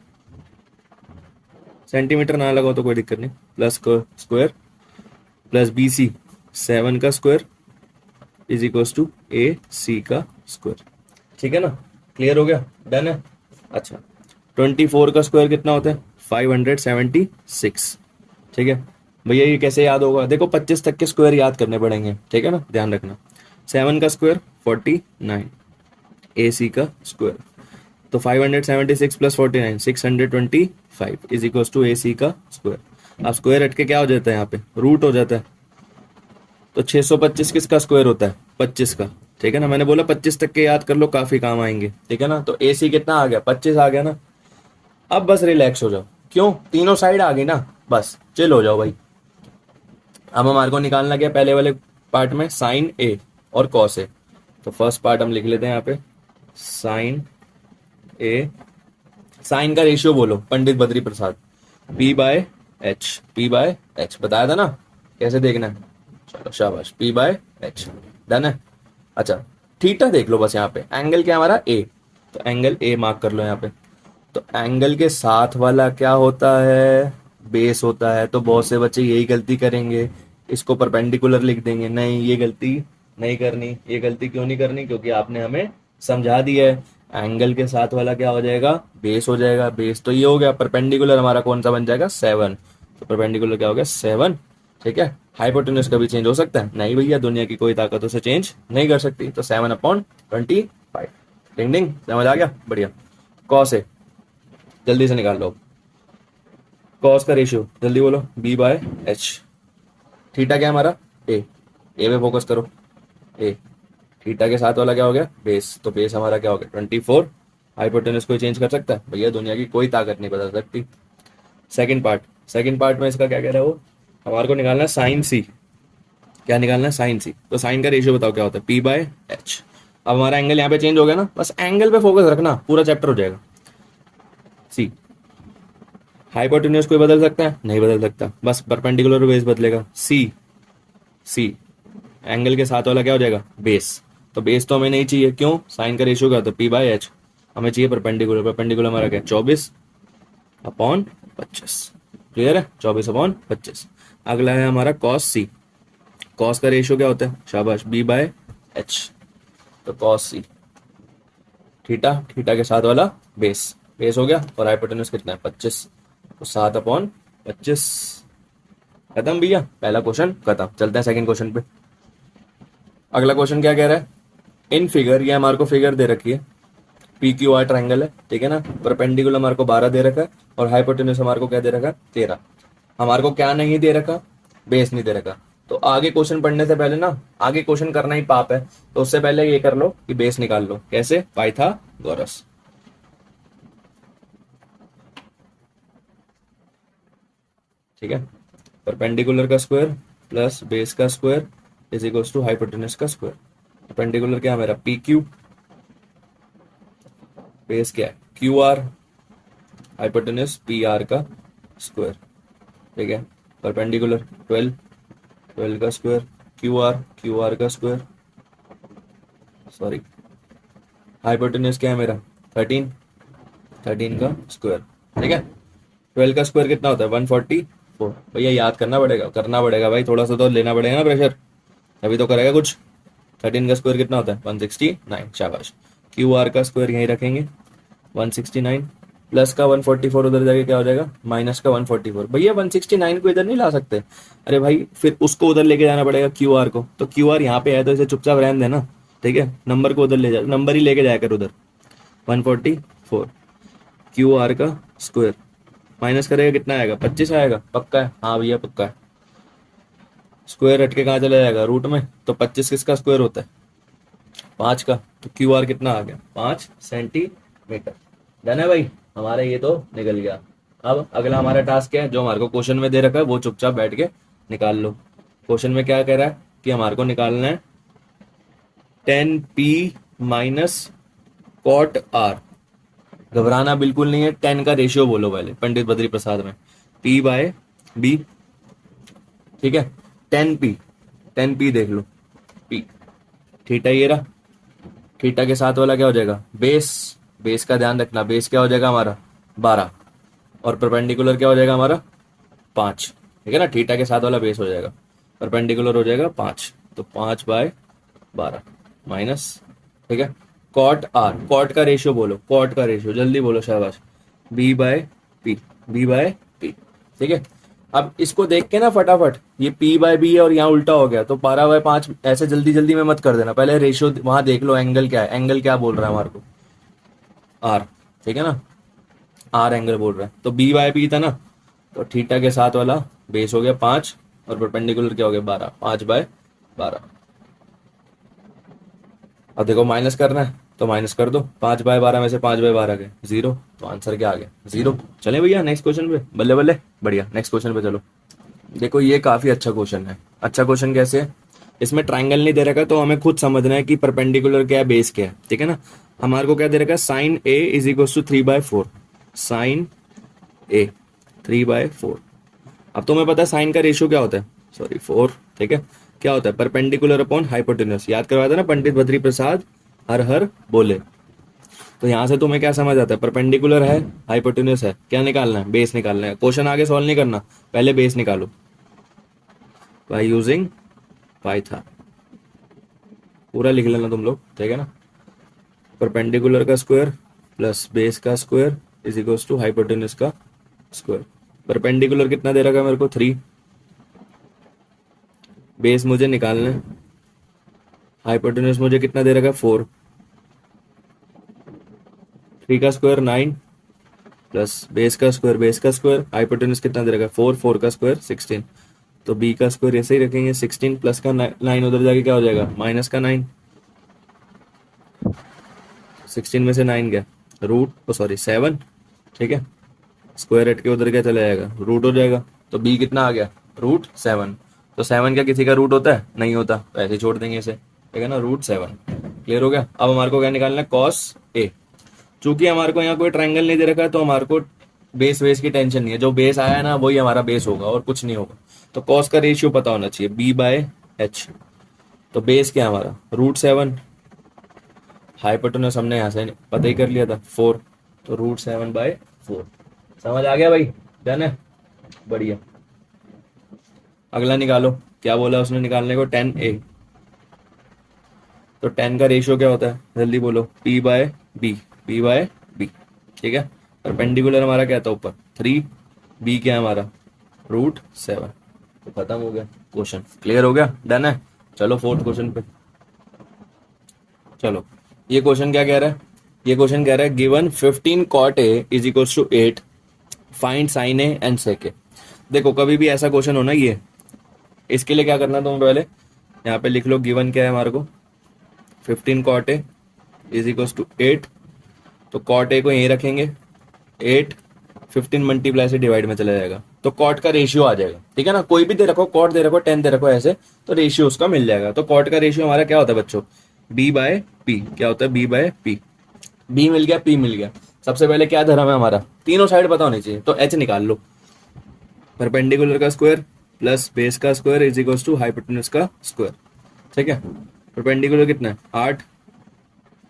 सेंटीमीटर ना लगाओ तो कोई दिक्कत नहीं, plus square plus B C 7 का square is equals to A C का स्क्वायर। ठीक है ना, क्लियर हो गया, डन है। अच्छा, 24 का स्क्वायर कितना होता है 576। ठीक है भैया, ये कैसे याद होगा, देखो 25 तक के स्क्वायर याद करने पड़ेंगे। ठीक है ना, ध्यान रखना। 7 का स्क्वायर 49, ए सी का स्क्वायर, तो 576 plus 49 625 is equals to A C का स्क्वायर। अब स्क्वायर हट के क्या हो जाता है यहाँ पे रूट हो जाता है, तो 625 किसका स्क्वायर होता है 25 का। ठीक है ना, मैंने बोला 25 तक के याद कर लो, काफी काम आएंगे। ठीक है ना, तो ए सी कितना आ गया 25 आ गया ना। अब बस रिलैक्स हो जाओ, क्यों तीनों साइड आ गई ना, बस चिल हो जाओ भाई। अब हमारे को निकालना क्या पहले वाले पार्ट में साइन ए और कॉस ए, तो फर्स्ट पार्ट हम लिख लेते हैं यहाँ पे साइन ए, साइन का रेशियो बोलो Pandit Badri Prasad, P by H, P by H बताया था ना कैसे देखना है, चलो शाबाश, पी बाय एच, डन है। अच्छा, थीटा देख लो बस यहाँ पे, एंगल क्या हमारा ए, तो एंगल ए मार्क कर लो यहाँ पे। तो एंगल के साथ वाला क्या होता है बेस होता है, तो बहुत से बच्चे यही गलती करेंगे, इसको परपेंडिकुलर लिख देंगे। नहीं, ये गलती नहीं करनी। ये गलती क्यों नहीं करनी, क्योंकि आपने हमें समझा दिया है एंगल के साथ वाला क्या हो जाएगा बेस हो जाएगा। बेस तो ये हो गया, परपेंडिकुलर हमारा कौन सा बन जाएगा 7, तो परपेंडिकुलर क्या हो गया 7। ठीक है, हाइपोटेन्यूज कभी चेंज हो सकता है नहीं भैया, दुनिया की कोई ताकत उसे चेंज नहीं कर सकती, तो 7/25। डिंग डिंग, समझ आ गया, बढ़िया। कॉस है, जल्दी से निकाल लो, कॉस का रेशियो जल्दी बोलो बी बाय एच। थीटा क्या है हमारा ए पे फोकस करो, ए थीटा के साथ वाला क्या हो गया बेस, तो बेस हमारा क्या हो गया 24। हाइपोटेन्यूज कोई चेंज कर सकता है भैया, दुनिया की कोई ताकत नहीं बदल सकती। सेकंड पार्ट में इसका क्या कह रहा है वो, हमारे को निकालना है साइन सी। क्या निकालना है साइन सी, तो साइन का रेशियो बताओ क्या होता है पी बाय एच। अब हमारा एंगल यहाँ पे चेंज हो गया ना, बस एंगल पे फोकस रखना, पूरा चैप्टर हो जाएगा। सी, हाइपोटेन्यूज कोई बदल सकता है नहीं बदल सकता, बस परपेंडिकुलर बेस बदलेगा। सी, सी एंगल के साथ वाला क्या हो जाएगा बेस, तो बेस तो हमें नहीं चाहिए, क्यों साइन का रेशियो क्या होता है पी बाय एच, हमें चाहिए परपेंडिकुलर। परपेंडिकुलर हमारा क्या 24/25, क्लियर है 24/25। अगला है हमारा कॉस सी, कॉस का रेशियो क्या होता है शाबाश बी बाय एच, तो कॉस सी थीटा, थीटा के साथ वाला बेस, बेस हो गया, और हाइपोटेन्यूज कितना है 25, तो 7/25। खत्म भैया, पहला क्वेश्चन खत्म। चलते हैं सेकंड क्वेश्चन पे। अगला क्वेश्चन क्या कह रहा है, इन फिगर, ये हमारे को फिगर दे रखी है, पी क्यू आर ट्राइंगल है। ठीक है ना, परपेंडिकुलर हमारे को 12 दे रखा है, और हाइपोटेन्यूज हमारे को क्या दे रखा है 13। हमारे को क्या नहीं दे रखा बेस नहीं दे रखा, तो आगे क्वेश्चन पढ़ने से पहले ना, आगे क्वेश्चन करना ही पाप है, तो उससे पहले ये कर लो कि बेस निकाल लो। कैसे, पाइथागोरस। ठीक है, परपेंडिकुलर का स्क्वायर प्लस बेस का square is equals to hypotenuse का स्क्वायर। परपेंडिकुलर क्या है मेरा पी क्यू, बेस क्या है Q R, hypotenuse P R का स्क्वायर। ठीक है, परपेंडिकुलर 12 का स्क्वायर, क्यू आर का स्क्वायर सॉरी, हाइपोटेन्यूज क्या है मेरा 13, 13 का स्क्वायर, ठीक है। 12 का स्क्वायर कितना होता है 144। भैया याद करना पड़ेगा भाई, थोड़ा सा तो लेना पड़ेगा ना प्रेशर, अभी तो करेगा कुछ। 13 का स्क्वायर कितना होता है 169, शाबाश। क्यू आर का स्क्वायर यहीं रखेंगे 169, प्लस का 144 उधर जाके क्या हो जाएगा माइनस का 144। भैया 169 को इधर नहीं ला सकते, अरे भाई फिर उसको उधर लेके जाना पड़ेगा क्यू आर को, तो क्यू आर यहाँ पे है तो इसे चुपचाप रहने देना, ठीक है। नंबर को उधर ले जा, नंबर ही लेके जाया कर उधर। 144 क्यू आर का स्क्वायर माइनस करेगा कितना आएगा 25 आएगा, पक्का है, हाँ भैया पक्का है। स्क्वायर हट के कहाँ चला जाएगा रूट में, तो 25 किसका स्क्वायर होता है 5 का, तो क्यू आर कितना आ गया 5 सेंटीमीटर। डन है भाई, हमारा ये तो निकल गया। अब अगला हमारा टास्क क्या है, जो हमारे को क्वेश्चन में दे रखा है वो चुपचाप बैठ के निकाल लो। क्वेश्चन में क्या कह रहा है कि हमारे को निकालना है 10p माइनस कॉट आर। घबराना बिल्कुल नहीं है, 10 का रेशियो बोलो पहले पंडित बद्री प्रसाद में, p बाय b, ठीक है। 10p देख लो, p थीटा ये रहा, थीटा के साथ वाला क्या हो जाएगा बेस का ध्यान रखना, बेस क्या हो जाएगा हमारा 12 और परपेंडिकुलर क्या हो जाएगा हमारा 5, ठीक है ना। थीटा के साथ वाला बेस हो जाएगा, परपेंडिकुलर हो जाएगा 5, तो 5/12 माइनस, ठीक है। कॉट आर, कॉट का रेशियो बोलो, कॉट का रेशियो जल्दी बोलो शाबाश, b/p, b/p, ठीक है। अब इसको देख के ना फटाफट, ये p/b है और यहाँ उल्टा हो गया, तो 12/5 ऐसे जल्दी जल्दी में मत कर देना, पहले रेशियो वहां देख लो, एंगल क्या है, एंगल क्या बोल रहा है हमारे को आर, ठीक है ना, आर एंगल बोल रहा है, तो b/p था ना, तो थीटा के साथ वाला बेस हो गया 5 और परपेंडिकुलर क्या हो गया 12, 5/12। अब देखो माइनस करना है तो माइनस कर दो, 5/12 में से 5/12 गए 0, तो आंसर क्या आ गया 0। चले भैया नेक्स्ट क्वेश्चन पे, बल्ले बल्ले, बढ़िया। नेक्स्ट क्वेश्चन पे चलो। देखो ये काफी अच्छा क्वेश्चन है। अच्छा क्वेश्चन कैसे है, इसमें ट्राइंगल नहीं दे रखा तो हमें खुद समझना है कि परपेंडिकुलर क्या है बेस क्या है, ठीक है ना। हमारे को क्या दे रखा है sine A is equal to 3/4, sine A 3/4। अब तुम्हें पता है साइन का रेशियो क्या होता है, सॉरी 4, ठीक है। क्या होता है परपेंडिकुलर अपॉन हाइपोटेन्यूज, याद करवाया था ना पंडित बद्री प्रसाद, हर हर बोले। तो यहां से तुम्हें क्या समझ आता है, परपेंडिकुलर है हाइपोटेन्यूज है, क्या निकालना है बेस निकालना है। क्वेश्चन आगे सॉल्व नहीं करना, पहले बेस निकालो बाय यूजिंग पाइथन, पूरा लिख लेना तुम लोग, ठीक है ना। परपेंडिकुलर का स्क्वायर प्लस बेस का square is equal to hypotenuse का स्क्वायर। परपेंडिकुलर कितना दे रखा है मेरे को 3, बेस मुझे निकालना है, हाइपोटेन्यूज मुझे कितना दे रखा है 4, 3 का स्क्वायर 9 प्लस बेस का स्क्वायर हाइपोटेन्यूज कितना दे रखा है 4, 4 का स्क्वायर 16, तो बी का स्क्वायर ऐसे ही रखेंगे 16 प्लस का 9 उधर जाके क्या हो जाएगा माइनस का 9, 16 में से 9 गया रूट सॉरी 7, ठीक है। स्क्वायर हट के उधर क्या चला जाएगा रूट हो जाएगा, तो बी कितना आ गया √7। तो 7 क्या किसी का रूट होता है, नहीं होता, तो ऐसे ही छोड़ देंगे इसे, ठीक है ना, √7। क्लियर हो गया। अब हमारे को क्या निकालना है कॉस ए। चूंकि हमारे को यहाँ कोई ट्रायंगल नहीं दे रखा है तो हमारे को बेस की टेंशन नहीं है, जो बेस आया है ना वही हमारा बेस होगा और कुछ नहीं होगा। तो कॉस का रेशियो पता होना चाहिए b/h, तो बेस क्या है हमारा √7, हाइपोटेन्यूज हमने यहाँ से पता ही कर लिया था 4, तो √7/4। समझ आ गया भाई, डन है, बढ़िया। अगला निकालो, क्या बोला उसने निकालने को 10a, तो 10 का रेशियो क्या होता है जल्दी बोलो p/b, p/b, ठीक है। परपेंडिकुलर हमारा क्या था ऊपर 3, b क्या है हमारा √7, तो खत्म हो गया क्वेश्चन, क्लियर हो गया, डन है। चलो फोर्थ क्वेश्चन पे चलो। ये क्वेश्चन क्या कह रहा है, ये क्वेश्चन कह रहा है given 15 cot a is equal to 8, find sine A and sec A. देखो कभी भी ऐसा क्वेश्चन होना ये, इसके लिए क्या करना तुम पहले यहाँ पे लिख लो, गिवन क्या है हमारे को 15 cot a is equal to 8, तो cot a को यहीं रखेंगे 8, 15 मल्टीप्लाई से डिवाइड में चला जाएगा, तो कॉट का रेशियो आ जाएगा, ठीक है ना। कोई भी दे रखो, कॉट दे रखो, 10 दे रखो ऐसे, तो रेशियो उसका मिल जाएगा। तो कॉट का रेशियो हमारा क्या होता है बच्चों b/p, क्या होता है b/p, b मिल गया p मिल गया। सबसे पहले क्या धर्म है हमारा, तीनों साइड पता होनी चाहिए, तो h निकाल लो, परपेंडिकुलर का स्क्वायर प्लस बेस का square is equal to hypotenuse का स्क्वायर, ठीक है। परपेंडिकुलर कितना है 8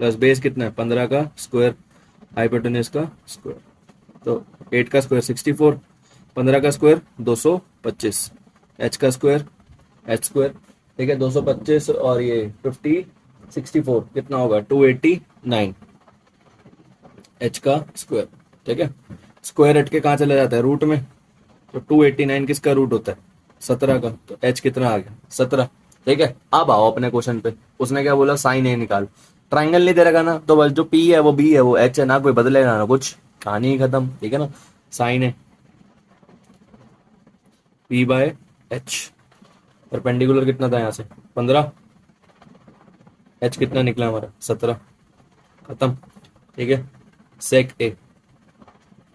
प्लस बेस कितना है 15 का स्क्वायर, हाइपोटेन्यूज का स्क्वायर, तो 8 का स्क्वायर 64, 15 का स्क्वायर 225, एच का स्क्वायर एच स्क्वायर, ठीक है 225 और ये 50 64 कितना होगा 289 एच का स्क्वायर, ठीक है। स्क्वायर हट के कहाँ चला जाता है रूट में, तो 289 किसका रूट होता है 17 का, तो एच कितना आ गया 17, ठीक है। अब आओ अपने क्वेश्चन पे, उसने क्या बोला साइन ए निकाल, ट्राइंगल नहीं दे रखा ना, तो बस जो पी है वो बी है वो एच है, ना कोई बदलेगा ना कुछ, कहानी ही खत्म, ठीक है ना। साइन है पी बाय एच, परपेंडिकुलर कितना था यहाँ से 15, एच कितना निकला हमारा 17, खत्म, ठीक है। सेक ए,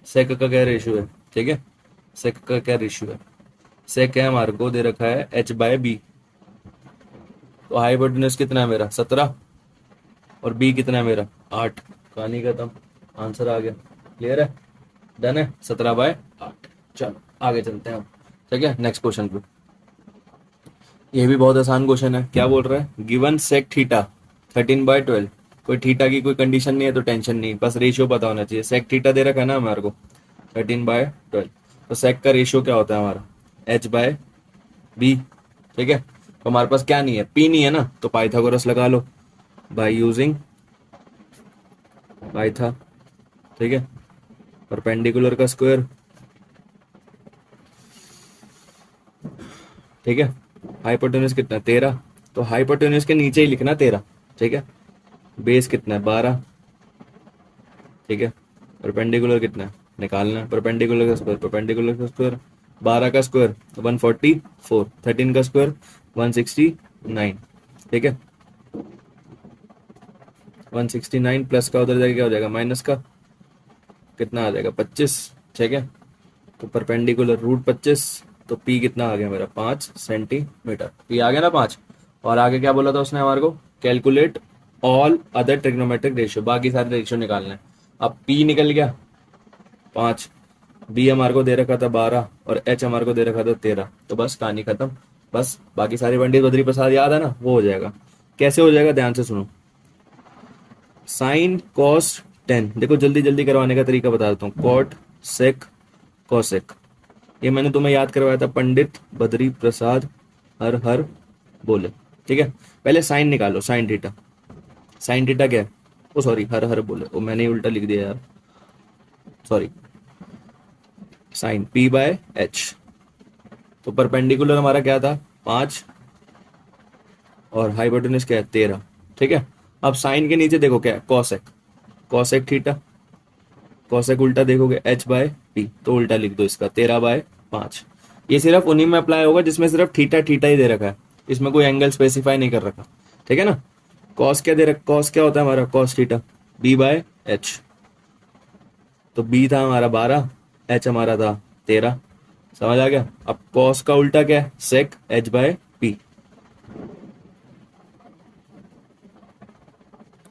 सेक का क्या रेशियो है, ठीक है, सेक का क्या रेशियो है, सेक है हमारे को दे रखा है एच बाय बी, तो हाइपोटेन्यूज कितना है मेरा 17 और बी कितना है मेरा 8, कहानी खत्म, आंसर आ गया, क्लियर है, डन है 17/8। चलो आगे चलते हैं हम, ठीक है नेक्स्ट क्वेश्चन पे। ये भी बहुत आसान क्वेश्चन है, क्या बोल रहा है, गिवन सेक थीटा 13/12, कोई थीटा की कोई कंडीशन नहीं है तो टेंशन नहीं, बस रेशियो पता होना चाहिए, सेक थीटा दे रखा है ना हमारे को 13/12, तो सेक का रेशियो क्या होता है हमारा एच बाय बी, ठीक है। तो हमारे पास क्या नहीं है पी नहीं है ना, तो पाइथागोरस लगा लो बाय यूजिंग पाइथा, ठीक है, परपेंडिकुलर का स्क्वायर, ठीक है, हाइपोटेन्यूज कितना है 13, तो हाइपोटेन्यूज के नीचे ही लिखना 13, ठीक है, बेस कितना है 12, ठीक है, परपेंडिकुलर कितना है निकालना है, परपेंडिकुलर का स्क्वायर, परपेंडिकुलर का स्क्वायर 12 का स्क्वायर 144, 13 का स्क्वायर 169, ठीक है, 169 प्लस का उधर जाके क्या हो जाएगा माइनस का, कितना आ जाएगा 25, ठीक है, तो परपेंडिकुलर रूट 25, तो पी कितना आ गया मेरा 5 सेंटीमीटर, पी आ गया ना 5, और आगे क्या बोला था उसने हमारे को, calculate all other trigonometric ratio, बाकी सारे रेशियो निकालना है। अब पी निकल गया 5, बी हमारे को दे रखा था 12 और एच हमारे को दे रखा था 13, तो बस कहानी खत्म, बस बाकी सारी पंडित बद्री प्रसाद याद है ना, वो हो जाएगा। कैसे हो जाएगा ध्यान से सुनो, साइन कॉस टेन, देखो जल्दी जल्दी करवाने का तरीका बता देता हूँ, कॉट सेक कॉसेक, ये मैंने तुम्हें याद करवाया था पंडित बद्री प्रसाद हर हर बोले, ठीक है। पहले साइन निकालो, साइन थीटा, साइन थीटा क्या है, ओ सॉरी हर हर बोले, ओ मैंने ही उल्टा लिख दिया यार, sorry, sine P by H, तो परपेंडिकुलर हमारा क्या था 5 और हाइपोटेन्यूज क्या है 13, ठीक है। अब साइन के नीचे देखो क्या है कॉसेक, कॉसेक थीटा, कॉसेक उल्टा देखोगे एच बाय पी, तो उल्टा लिख दो इसका 13/5, ये सिर्फ उन्हीं में अप्लाई होगा जिसमें सिर्फ थीटा थीटा ही दे रखा है, इसमें कोई एंगल स्पेसिफाई नहीं कर रखा, ठीक है ना। कॉस क्या दे रखा, कॉस क्या होता है हमारा cos theta B by H, तो बी था हमारा 12, एच हमारा था 13, समझ आ गया। अब कॉस का उल्टा क्या है सेक एच बाय पी,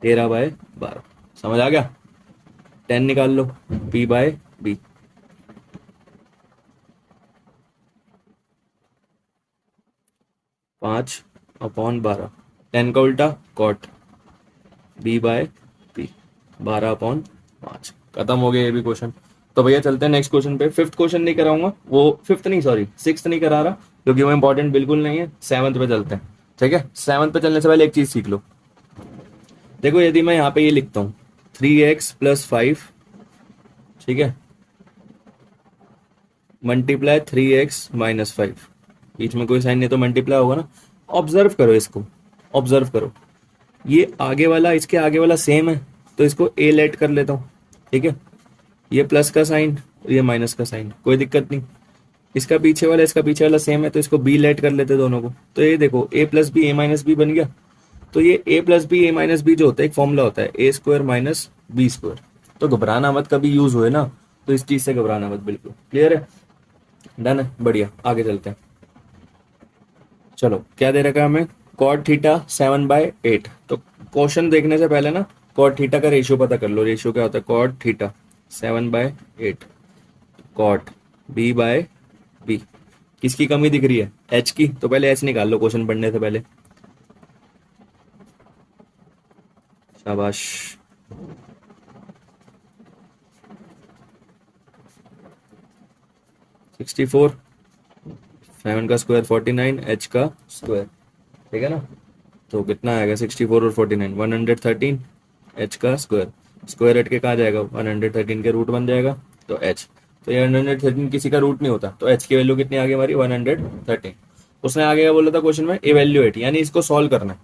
13/12, समझ आ गया, 10 निकाल लो पी बाय बी, 5/12, 10 का उल्टा कॉट बी बाय पी, 12/5, खत्म हो गया ये भी क्वेश्चन। तो भैया चलते हैं नेक्स्ट क्वेश्चन पे, फिफ्थ क्वेश्चन नहीं कराऊंगा, वो फिफ्थ नहीं सॉरी सिक्स नहीं करा रहा क्योंकि वो इंपॉर्टेंट बिल्कुल नहीं है, सेवंथ पे चलते हैं, ठीक है। सेवंथ पे चलने से पहले एक चीज सीख लो, देखो यदि मैं यहाँ पे ये लिखता हूँ 3x+5, ठीक है, मल्टीप्लाई 3x-5, बीच में कोई साइन नहीं तो मल्टीप्लाई होगा ना, ऑब्जर्व करो इसको, ऑब्जर्व करो, ये आगे वाला इसके आगे वाला सेम है तो इसको ए लेट कर लेता हूँ, ठीक है, ये प्लस का साइन और ये माइनस का साइन, कोई दिक्कत नहीं, इसका पीछे वाला सेम है तो इसको बी लेट कर लेते दोनों को, तो ये देखो ए plus B A minus B बन गया, तो ये ए plus B A minus B जो होता है एक फॉर्मूला होता है ए स्क्वायर माइनस बी स्क्वायर, तो घबराना मत, कभी यूज हुए ना तो इस चीज से घबराना मत, बिल्कुल क्लियर है, डन है, बढ़िया आगे चलते हैं। चलो क्या दे रखा है हमें, कॉट थीटा 7/8, तो क्वेश्चन देखने से पहले ना कॉट थीटा का रेशियो पता कर लो, रेशियो क्या होता है cot theta 7/8, cot B by B, किसकी कमी दिख रही है एच की, तो पहले एच निकाल लो क्वेश्चन पढ़ने से पहले, शाबाश। 64, 7 का स्क्वायर 49, एच का स्क्वायर, ठीक है ना। तो कितना आएगा 64 और 49, 113, एच का स्क्वायर, स्क्वायर एट के कहाँ जाएगा, 113 के रूट बन जाएगा, तो एच। तो ये 113 किसी का रूट नहीं होता, तो एच की वैल्यू कितनी आ गई हमारी 113। उसने आगे क्या बोला था क्वेश्चन में, इवेल्युएट, यानी इसको सॉल्व करना है।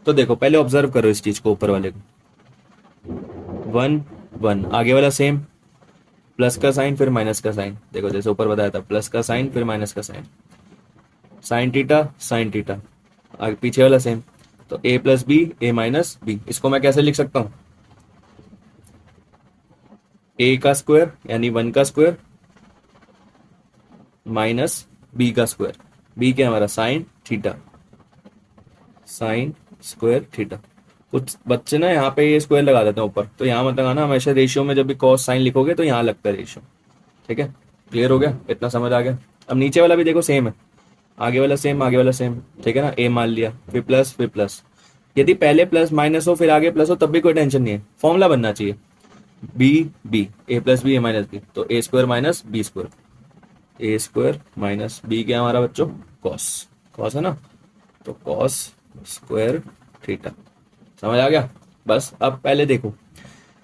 तो देखो पहले ऑब्जर्व करो इस चीज को, ऊपर वाले को, 1 1, आगे वाला सेम, प्लस का साइन फिर माइनस का साइन, देखो जैसे ऊपर बताया था, प्लस का साइन फिर माइनस का sine, sine theta sine theta, आगे पीछे वाला सेम। तो A plus B, A minus B, इसको मैं कैसे लिख सकता हूं, ए का स्क्वायर यानी 1 का स्क्वायर माइनस बी का स्क्वायर, बी क्या हमारा sign theta, sine square theta. कुछ बच्चे ना यहाँ पे ये स्क्वायर लगा देते हैं ऊपर, तो यहाँ मत लगाना, हमेशा रेशियो में जब भी कॉस साइन लिखोगे तो यहाँ लगता है रेशियो, ठीक है। क्लियर हो गया, इतना समझ आ गया। अब नीचे वाला भी देखो सेम है, आगे वाला सेम आगे वाला सेम, ठीक है ना। ए मान लिया, फिर प्लस, यदि पहले प्लस माइनस हो फिर आगे प्लस हो तब भी कोई टेंशन नहीं है, फॉर्मूला बनना चाहिए, B B, A plus B A minus B, तो ए square minus B square, A square minus B क्या हमारा बच्चों, कॉस, कॉस है ना, तो कॉस स्क्वायर थीटा। समझ आ गया। बस अब पहले देखो,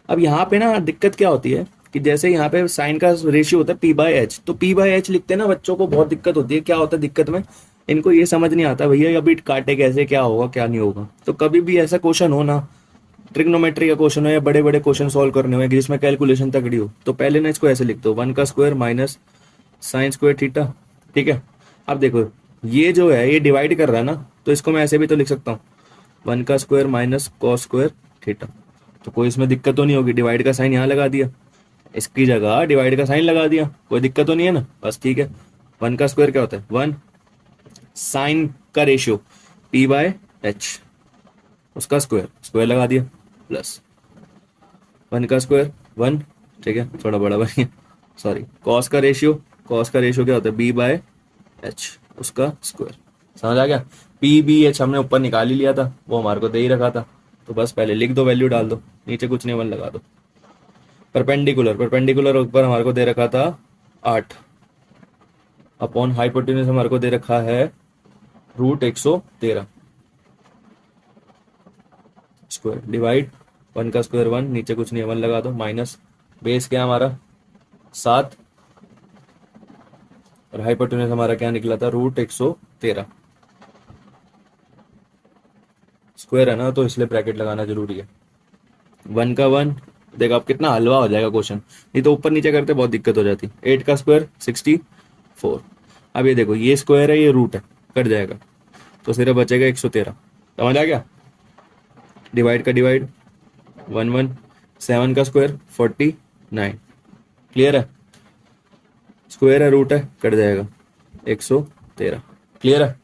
अब यहाँ पे ना दिक्कत क्या होती है कि जैसे यहाँ पे साइन का रेशियो होता है पी बाय एच, तो पी बाय एच लिखते हैं ना बच्चों को बहुत दिक्कत होती है। क्या होता है दिक्कत में, इनको ये समझ नहीं आता भैया अभी काटे कैसे, क्या होगा क्या नहीं होगा। तो कभी भी ऐसा क्वेश्चन हो ना, ट्रिग्नोमेट्री का क्वेश्चन हो या बड़े बड़े क्वेश्चन सॉल्व करने हो जिसमें कैलकुलेशन तगड़ी हो, तो पहले ना इसको ऐसे लिख दो, 1 का square minus sine square theta, ठीक है। अब देखो ये जो है ये डिवाइड कर रहा है ना, तो इसको मैं ऐसे भी तो लिख सकता हूँ, 1 का square minus cos square theta. तो कोई इसमें दिक्कत तो नहीं होगी, डिवाइड का साइन यहाँ लगा दिया, इसकी जगह डिवाइड का साइन लगा दिया, कोई दिक्कत तो नहीं है ना, बस ठीक है। 1 का स्क्वायर क्या होता है 1, साइन का रेशियो पी बाय एच, उसका स्क्वायर, स्क्वायर लगा दिया, प्लस 1 का स्क्वायर 1, ठीक है, थोड़ा बड़ा बन गया सॉरी, कॉस का रेशियो, कॉस का रेशियो क्या होता है बी बाय एच, उसका स्क्वायर। समझ आ गया। पी बी एच हमने ऊपर निकाल ही लिया था, वो हमारे को दे ही रखा था, तो बस पहले लिख दो, वैल्यू डाल दो, नीचे कुछ नहीं, 1 लगा दो। परपेंडिकुलर, परपेंडिकुलर ऊपर हमारे को दे रखा था 8, अपॉन हाइपोटेन्यूज हमारे को दे रखा है रूट 113, स्क्वायर डिवाइड 1 का स्क्वायर 1, नीचे कुछ नहीं 1 लगा दो, माइनस बेस क्या हमारा 7, और हाइपोटेन्यूज हमारा क्या निकला था रूट 113, स्क्वायर है ना तो इसलिए ब्रैकेट लगाना जरूरी है। 1 का 1, देखो अब कितना हलवा हो जाएगा क्वेश्चन, नहीं तो ऊपर नीचे करते बहुत दिक्कत हो जाती। 8 का स्क्वायर 64, अब ये देखो ये स्क्वायर है ये रूट है, कट जाएगा तो सिर्फ बचेगा 113। समझ आ गया। डिवाइड का डिवाइड 1 1, 7 का स्क्वायर 49, क्लियर है, स्क्वायर है रूट है कट जाएगा 113, क्लियर है।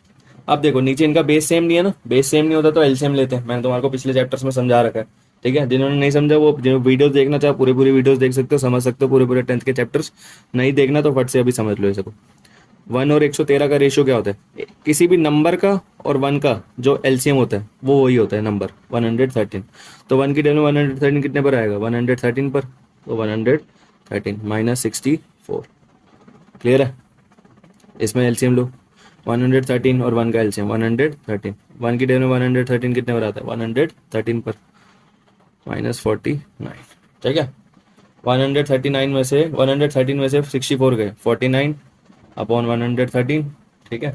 अब देखो नीचे इनका बेस सेम नहीं है ना, बेस सेम नहीं होता तो एलसीएम लेते हैं, मैंने तुम्हारे को पिछले चैप्टर्स में समझा रखा है, ठीक है। जिन्होंने नहीं समझा वो वीडियोस देखना चाहे पूरी पूरी वीडियोस देख सकते हो, समझ सकते हो पूरे पूरे 10th के चैप्टर्स। नहीं देखना तो फट से अभी समझ लो इसको। 1 और 113 का रेशियो क्या होता है, किसी भी नंबर का और 1 का जो एलसीएम होता है वो वही होता है नंबर 113। तो 1 की जगह 113 कितने पर आएगा 113 पर, तो 113 माइनस 64, क्लियर है। इसमें एलसीएम लो, 113 और 1 का एलसीएम 113, 1 की जगह 113 कितने पर आता है 113 पर, माइनस 49, ठीक है। 139 में से 113 में से 64 गए, 49 अपॉन 113, ठीक है,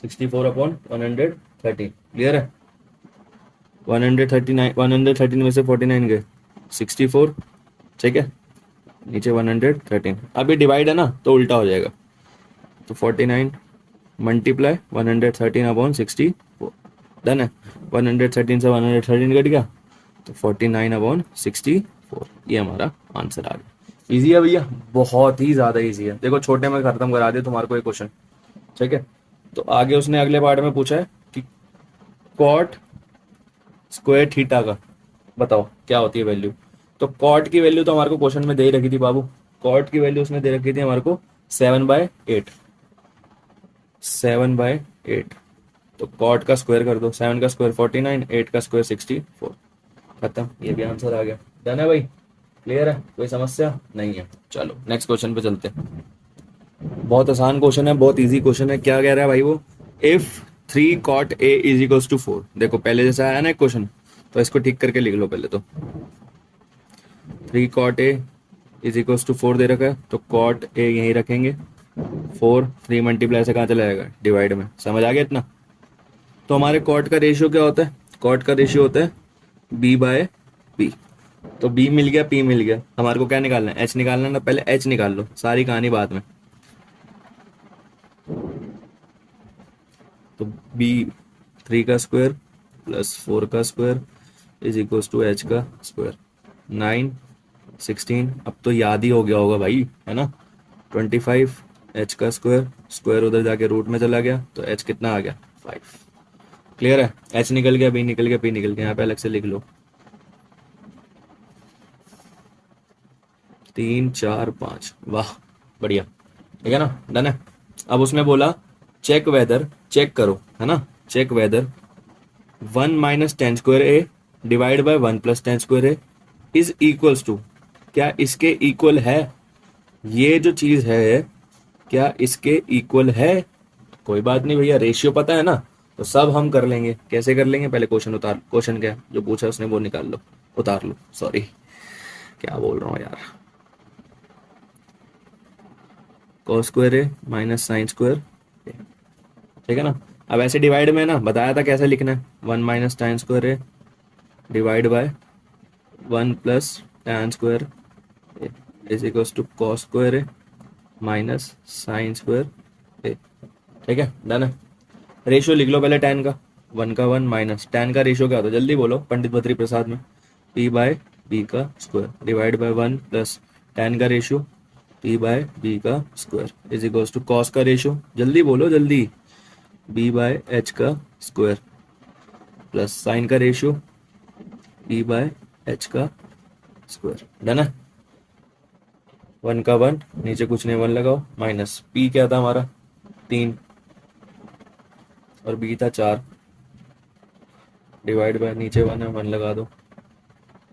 64 अपॉन 113, क्लियर है। 139, 113 में से 49 गए 64, ठीक है, नीचे 113। अभी डिवाइड है ना तो उल्टा हो जाएगा, तो 49 मल्टीप्लाई 113 अपॉन 64, डन है। 113 से 113 कट गया तो 49 अपॉन 64, ये हमारा आंसर आ गया। इजी है भैया, बहुत ही ज्यादा इजी है। देखो छोटे में खत्म करा दिया तुम्हारे को एक क्वेश्चन, ठीक है। तो आगे उसने अगले पार्ट में पूछा है कि कॉट स्क्वायर थीटा का बताओ क्या होती है वैल्यू। तो कॉट की वैल्यू तो हमारे को क्वेश्चन में दे ही रखी थी बाबू, कॉट की वैल्यू उसने दे रखी थी हमारे को 7/8, 7/8। तो कॉट का स्क्वायर कर दो, 7 का स्क्वायर 49, 8 का स्क्वायर 64, खत्म, ये भी आंसर आ गया। डन है भाई, क्लियर है, कोई समस्या नहीं है। चलो नेक्स्ट क्वेश्चन पे चलते हैं। बहुत आसान क्वेश्चन है, बहुत इजी क्वेश्चन है। क्या कह रहा है भाई वो, इफ 3 cot a = 4। देखो पहले जैसा आया ना एक क्वेश्चन, तो इसको ठीक करके लिख लो पहले तो। 3 cot a = 4 दे रखा है, तो cot a यहीं रखेंगे। 4 3 मल्टीप्लाई से कहाँ चला जाएगा, डिवाइड में। समझ आ गया इतना। तो हमारे कॉट का रेशियो क्या होता है, कॉट का रेशियो होता है b/p। तो b मिल गया, p मिल गया, हमारे को क्या निकालना है, h निकालना है ना। पहले h निकाल लो, सारी कहानी बाद में। तो b3 का स्क्वायर प्लस 4 का स्क्वायर = h का स्क्वायर। 9 16, अब तो याद ही हो गया होगा भाई, है ना। 25 h का स्क्वायर, स्क्वायर उधर जाके रूट में चला गया, तो h कितना आ गया, 5। क्लियर है, h निकल गया, b निकल गया, p निकल गया, यहाँ पे अलग से लिख लो। 3 4 5, वाह बढ़िया, ठीक है ना, डन है। अब उसमें बोला चेक वेदर, चेक करो, है ना, check whether 1 - tan² a divide by 1 + tan² a is equals to, क्या इसके इक्वल है, ये जो चीज है क्या इसके इक्वल है। कोई बात नहीं भैया, रेशियो पता है ना, तो सब हम कर लेंगे। कैसे कर लेंगे, पहले क्वेश्चन उतार, क्वेश्चन क्या जो पूछा उसने वो निकाल लो, उतार लो, सॉरी क्या बोल रहा हूँ यार। cos² a - sin², ठीक है ना। अब ऐसे डिवाइड में ना बताया था कैसे लिखना है, 1 - tan² a divide by 1 + tan² a is equals to cos² a - sin² a, ठीक है, डन है। रेशियो लिख लो पहले tan का, 1 का 1 माइनस tan का रेशियो क्या होता है, जल्दी बोलो पंडित बद्री प्रसाद में, p/b का स्क्वायर डिवाइड बाय 1 + tan का रेशियो p/b का square is equals to cos का रेशियो, जल्दी बोलो जल्दी, b/h का स्क्वायर प्लस साइन का रेशियो p/h का स्क्वायर। डन है, 1 का 1, नीचे कुछ नहीं, 1 लगाओ, माइनस p क्या था हमारा 3 और b था 4 डिवाइड बाय, नीचे 1 है, 1 लगा दो,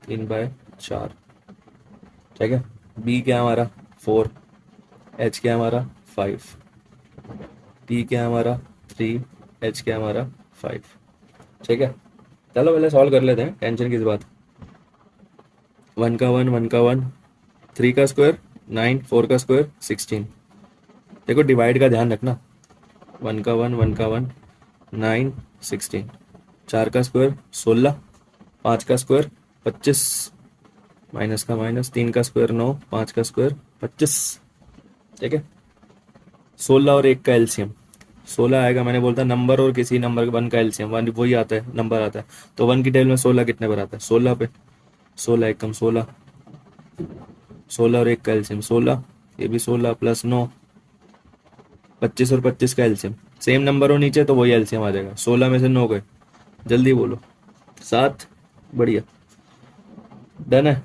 3/4, ठीक है। b क्या हमारा 4, h क्या हमारा 5, p क्या हमारा 3, h क्या हमारा 5, ठीक है। चलो पहले सॉल्व कर लेते हैं, टेंशन किस बात। 1 का 1, 1 का 1, 3 का स्क्वायर 9, 4 का स्क्वायर 16। देखो डिवाइड का ध्यान रखना, 1 का 1, 1 का 1, 9 16, 4 का स्क्वायर 16, 5 का स्क्वायर 25, माइनस का माइनस, 3 का स्क्वायर 9, 5 का स्क्वायर 25, ठीक है। 16 और 1 का एलसीएम 16 आएगा, मैंने बोलता नंबर और किसी नंबर 1 का एलसीएम 1 वही आता है, नंबर आता है। तो 1 की टेबल में 16 कितने पर आता है, 16 पे, 16 1 कम 16, 16 और 1 का एलसीएम 16, ये भी 16 प्लस 9, 25 और 25 का एलसीएम, सेम नंबर हो नीचे तो वही एलसीएम आ जाएगा। 16 में से 9 गए, जल्दी बोलो 7, बढ़िया, डन है।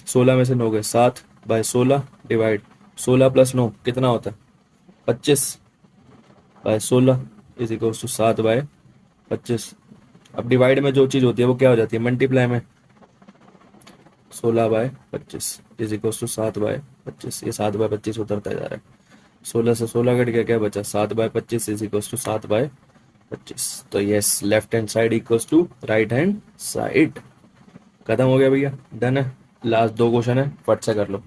16 में से 9 गए, 7/16 डिवाइड 16 + 9 कितना होता है 25/16 इज इक्वल टू 7/25। अब डिवाइड में जो चीज होती है वो क्या हो जाती है, मल्टीप्लाई में, 16/25 इज इक्वल टू 7/25, ये 7/25 उतरता जा रहा है, 16 से 16 कट गया, क्या बचा 7/25 इज इक्वल टू 7/25। तो yes, left hand side equals to right hand side. खत्म हो गया भैया, डन है। लास्ट 2 क्वेश्चन है, फट से कर लो।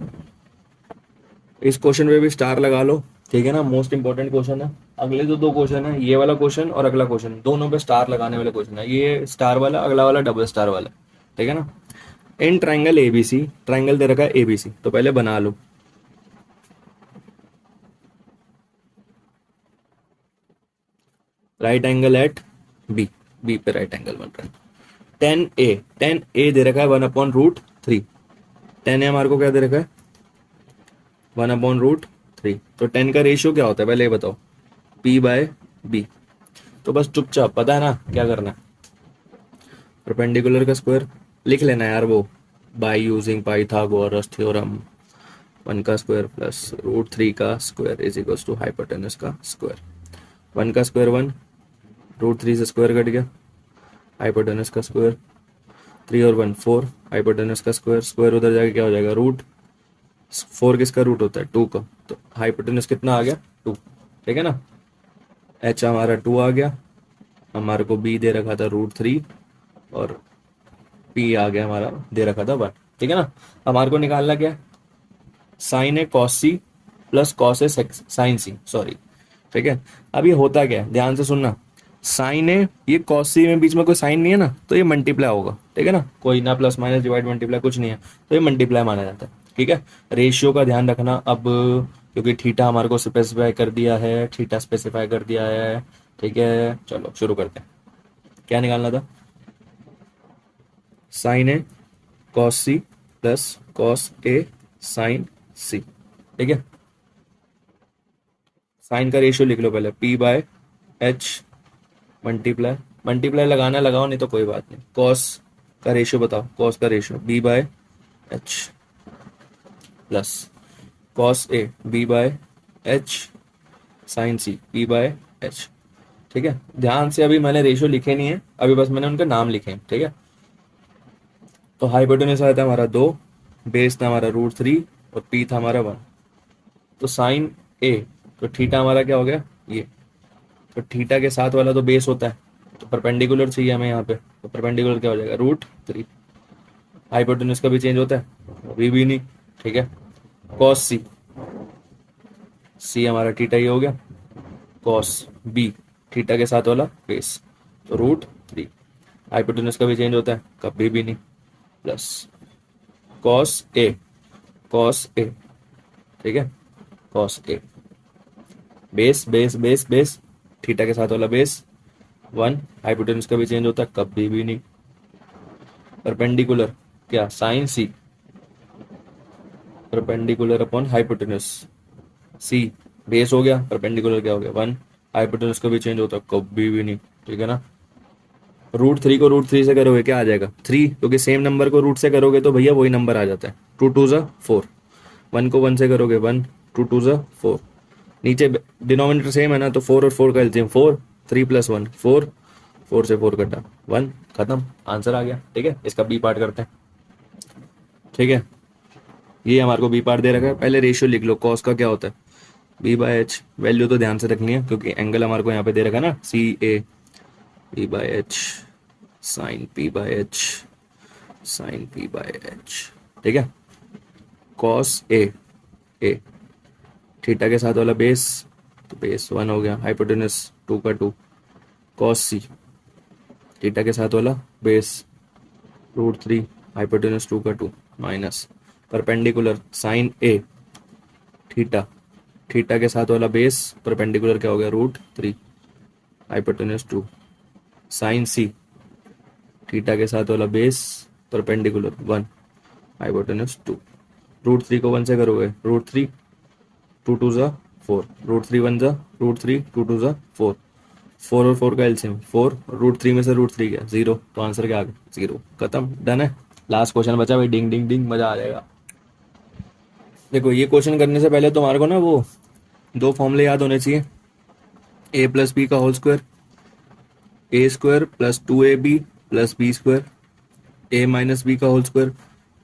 इस क्वेश्चन पे भी स्टार लगा लो, ठीक है ना, मोस्ट इंपॉर्टेंट क्वेश्चन है। अगले जो 2 क्वेश्चन है, ये वाला क्वेश्चन और अगला क्वेश्चन, दोनों पे स्टार लगाने वाले क्वेश्चन है। ये स्टार वाला, अगला वाला डबल स्टार वाला, ठीक है ना। इन ट्राइंगल एबीसी, ट्राइंगल दे रखा है एबीसी, तो पहले बना लो। Right angle at B, B पे राइट एंगल बन रहा है। 10 ए दे रखा है 1/√3, 10 ए हमारे को क्या दे रखा है 1/√3। तो 10 का रेशियो क्या होता है पहले ये बताओ, p/b। तो बस चुपचाप पता है ना क्या करना है, परपेंडिकुलर का स्क्वायर लिख लेना यार, वो बाय यूजिंग पाइथागोरस थ्योरम, 1 का स्क्वायर प्लस √3 का square is equal to hypotenuse का स्क्वायर। 1 का स्क्वायर 1, √3 से स्क्वायर कट गया, हाइपोटेनस का स्क्वायर 3 और 1 4, हाइपोटेनस का स्क्वायर, स्क्वायर उधर जाके क्या हो जाएगा रूट, 4 किसका रूट होता है 2 का, तो हाइपोटेनस कितना आ गया 2, ठीक है ना। एच हमारा 2 आ गया, हमारे को बी दे रखा था √3 और पी आ गया हमारा दे रखा था 1, ठीक है ना। हमारे को निकालना क्या है, साइन ए कॉस सी प्लस कॉस ए साइन सी, सॉरी, ठीक है। अब ये होता क्या है, ध्यान से सुनना, साइन ए ये कॉस सी में बीच में कोई साइन नहीं है ना, तो ये मल्टीप्लाई होगा, ठीक है ना, कोई ना प्लस माइनस डिवाइड मल्टीप्लाई कुछ नहीं है, तो ये मल्टीप्लाई माना जाता है, ठीक है। रेशियो का ध्यान रखना अब, क्योंकि थीटा हमारे को स्पेसिफाई कर दिया है, थीटा स्पेसिफाई कर दिया है, ठीक है। चलो शुरू करते हैं, क्या निकालना था, साइन ए कॉस सी प्लस कॉस ए साइन सी, ठीक है। साइन का रेशियो लिख लो पहले, P by H multiply, multiply लगाना लगाओ नहीं तो कोई बात नहीं, कॉस का रेशियो बताओ, कॉस का ratio B by H plus cos A B by H sine C B by H, ठीक है। ध्यान से, अभी मैंने रेशियो लिखे नहीं है, अभी बस मैंने उनके नाम लिखे हैं, ठीक है। तो हाइपोटेनस आया था हमारा 2, बेस था हमारा √3 और पी था हमारा 1, तो साइन ए, तो थीटा हमारा क्या हो गया ये, तो थीटा के साथ वाला तो बेस होता है, तो परपेंडिकुलर चाहिए हमें यहाँ पे, तो परपेंडिकुलर क्या हो जाएगा √3, हाइपोटेनस का भी चेंज होता है अभी भी नहीं, ठीक है। कॉस सी, सी हमारा थीटा ही हो गया, कॉस बी थीटा के साथ वाला बेस, तो √3, हाइपोटेनस का भी चेंज होता है कभी भी नहीं, plus cos A, cos A, ठीक है, cos A base base base base theta के साथ वाला बेस 1, हाइपोटेनस का भी चेंज होता है कभी भी नहीं, परपेंडिकुलर क्या साइन सी, परपेंडिकुलर अपॉन हाइपोटेनस, सी बेस हो गया, परपेंडिकुलर क्या हो गया 1, हाइपोटेनस का भी चेंज होता है कभी भी नहीं, ठीक है ना। √3 को √3 से करोगे क्या आ जाएगा 3, क्योंकि सेम नंबर को रूट से करोगे तो भैया वही नंबर आ जाता है, 2 2 ज़ा 4, 1 को 1 से करोगे 1, 2 2 ज़ा 4, नीचे डिनोमिनेटर सेम है ना, तो 4 और 4 का एलसीएम 4, 3 + 1 4, 4 से 4 कटा 1, खत्म, आंसर आ गया, ठीक है। इसका बी पार्ट करते हैं, ठीक है। ये हमारे को बी पार्ट दे रखा है, पहले रेशियो लिख लो, कॉस का क्या होता है बी बाय एच, वैल्यू तो ध्यान से रखनी है क्योंकि एंगल हमारे को यहाँ पे दे रखा है ना, C A B by H sine P by H sine P by H, ठीक है। कॉस ए, ए थीटा के साथ वाला बेस, तो बेस 1 हो गया, हाइपोटेनस 2 का 2, कॉस सी थीटा के साथ वाला बेस √3, हाइपोटेनस 2 का 2 माइनस परपेंडिकुलर साइन ए थीटा, थीटा के साथ वाला बेस परपेंडिकुलर क्या हो गया √3, हाइपोटेनस 2 साइन सी थीटा के साथ वाला बेस परपेंडिकुलर 1, हाइपोटेनस 2, √3 को 1 से करोगे √3, 2 2 ज़ा 4, √3 1 ज़ा √3, 2 2 ज़ा 4, 4 और 4 का एलसीएम 4, √3 में से √3 गया 0, तो आंसर क्या आ गया 0, खत्म, डन है। लास्ट क्वेश्चन बचा भाई, डिंग डिंग डिंग, मजा आ जाएगा। देखो ये क्वेश्चन करने से पहले तुम्हारे को ना वो 2 फॉर्मूले याद होने चाहिए, a + b का whole square, a² + 2ab + b², a - b का whole square,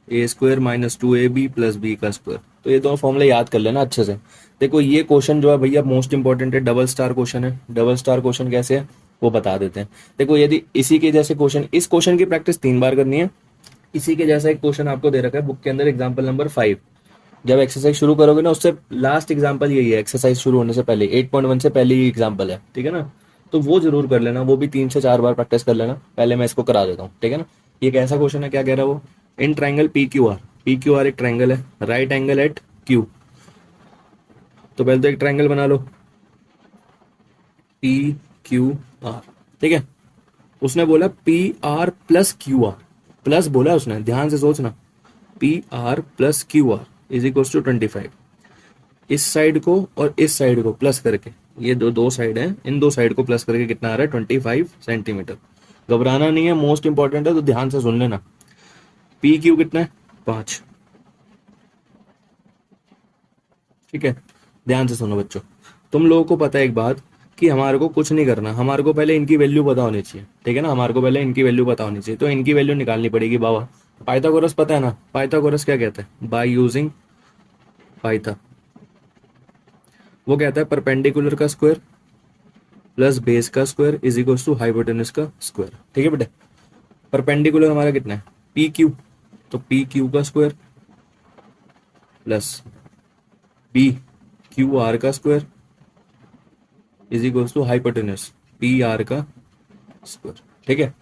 a² - 2ab + b का स्क्वायर, तो ये 2 फॉर्मूले याद कर लेना अच्छे से। देखो ये क्वेश्चन जो है भैया मोस्ट इंपॉर्टेंट है, डबल स्टार क्वेश्चन है। डबल स्टार क्वेश्चन कैसे है वो बता देते हैं। देखो यदि इसी के जैसे क्वेश्चन, इस क्वेश्चन की प्रैक्टिस 3 बार करनी है, इसी के जैसा एक क्वेश्चन आपको दे रखा है बुक के अंदर, एग्जाम्पल नंबर 5, जब एक्सरसाइज शुरू करोगे ना उससे लास्ट एग्जाम्पल यही है, एक्सरसाइज शुरू होने से पहले 8.1 से पहले ही एग्जाम्पल है, ठीक है ना। तो वो जरूर कर लेना, वो भी 3 से 4 बार प्रैक्टिस कर लेना, पहले मैं इसको करा देता हूँ, ठीक है ना। ये कैसा क्वेश्चन है, क्या कह रहा है वो, इन ट्राइंगल PQR एक ट्राइंगल है, राइट एंगल एट Q, तो पहले तो एक ट्राइंगल बना लो PQR, ठीक है। उसने बोला PR + QR, प्लस बोला उसने, ध्यान से सोचना, PR + QR = 25, इस साइड को और इस साइड को प्लस करके, ये दो साइड हैं, इन 2 साइड को प्लस करके कितना आ रहा है 25 सेंटीमीटर। घबराना नहीं है, मोस्ट इंपॉर्टेंट है, तो ध्यान से सुन लेना। PQ कितना है 5, ठीक है। ध्यान से सुनो बच्चों, तुम लोगों को पता है एक बात कि हमारे को कुछ नहीं करना, हमारे को पहले इनकी वैल्यू पता होनी चाहिए, ठीक है ना, हमारे को पहले इनकी वैल्यू पता होनी चाहिए, तो इनकी वैल्यू निकालनी पड़ेगी बाबा। पाइथागोरस पता है ना, पाइथागोरस क्या कहते हैं, बाय यूजिंग पाइथा, वो कहता है परपेंडिकुलर का स्क्वायर प्लस बेस का square is equal to hypotenuse का स्क्वायर, ठीक है बेटा। परपेंडिकुलर हमारा कितना है, पी क्यू, तो पी क्यू का square plus B Q R का square is equal to hypotenuse P R का स्क्वायर, ठीक है।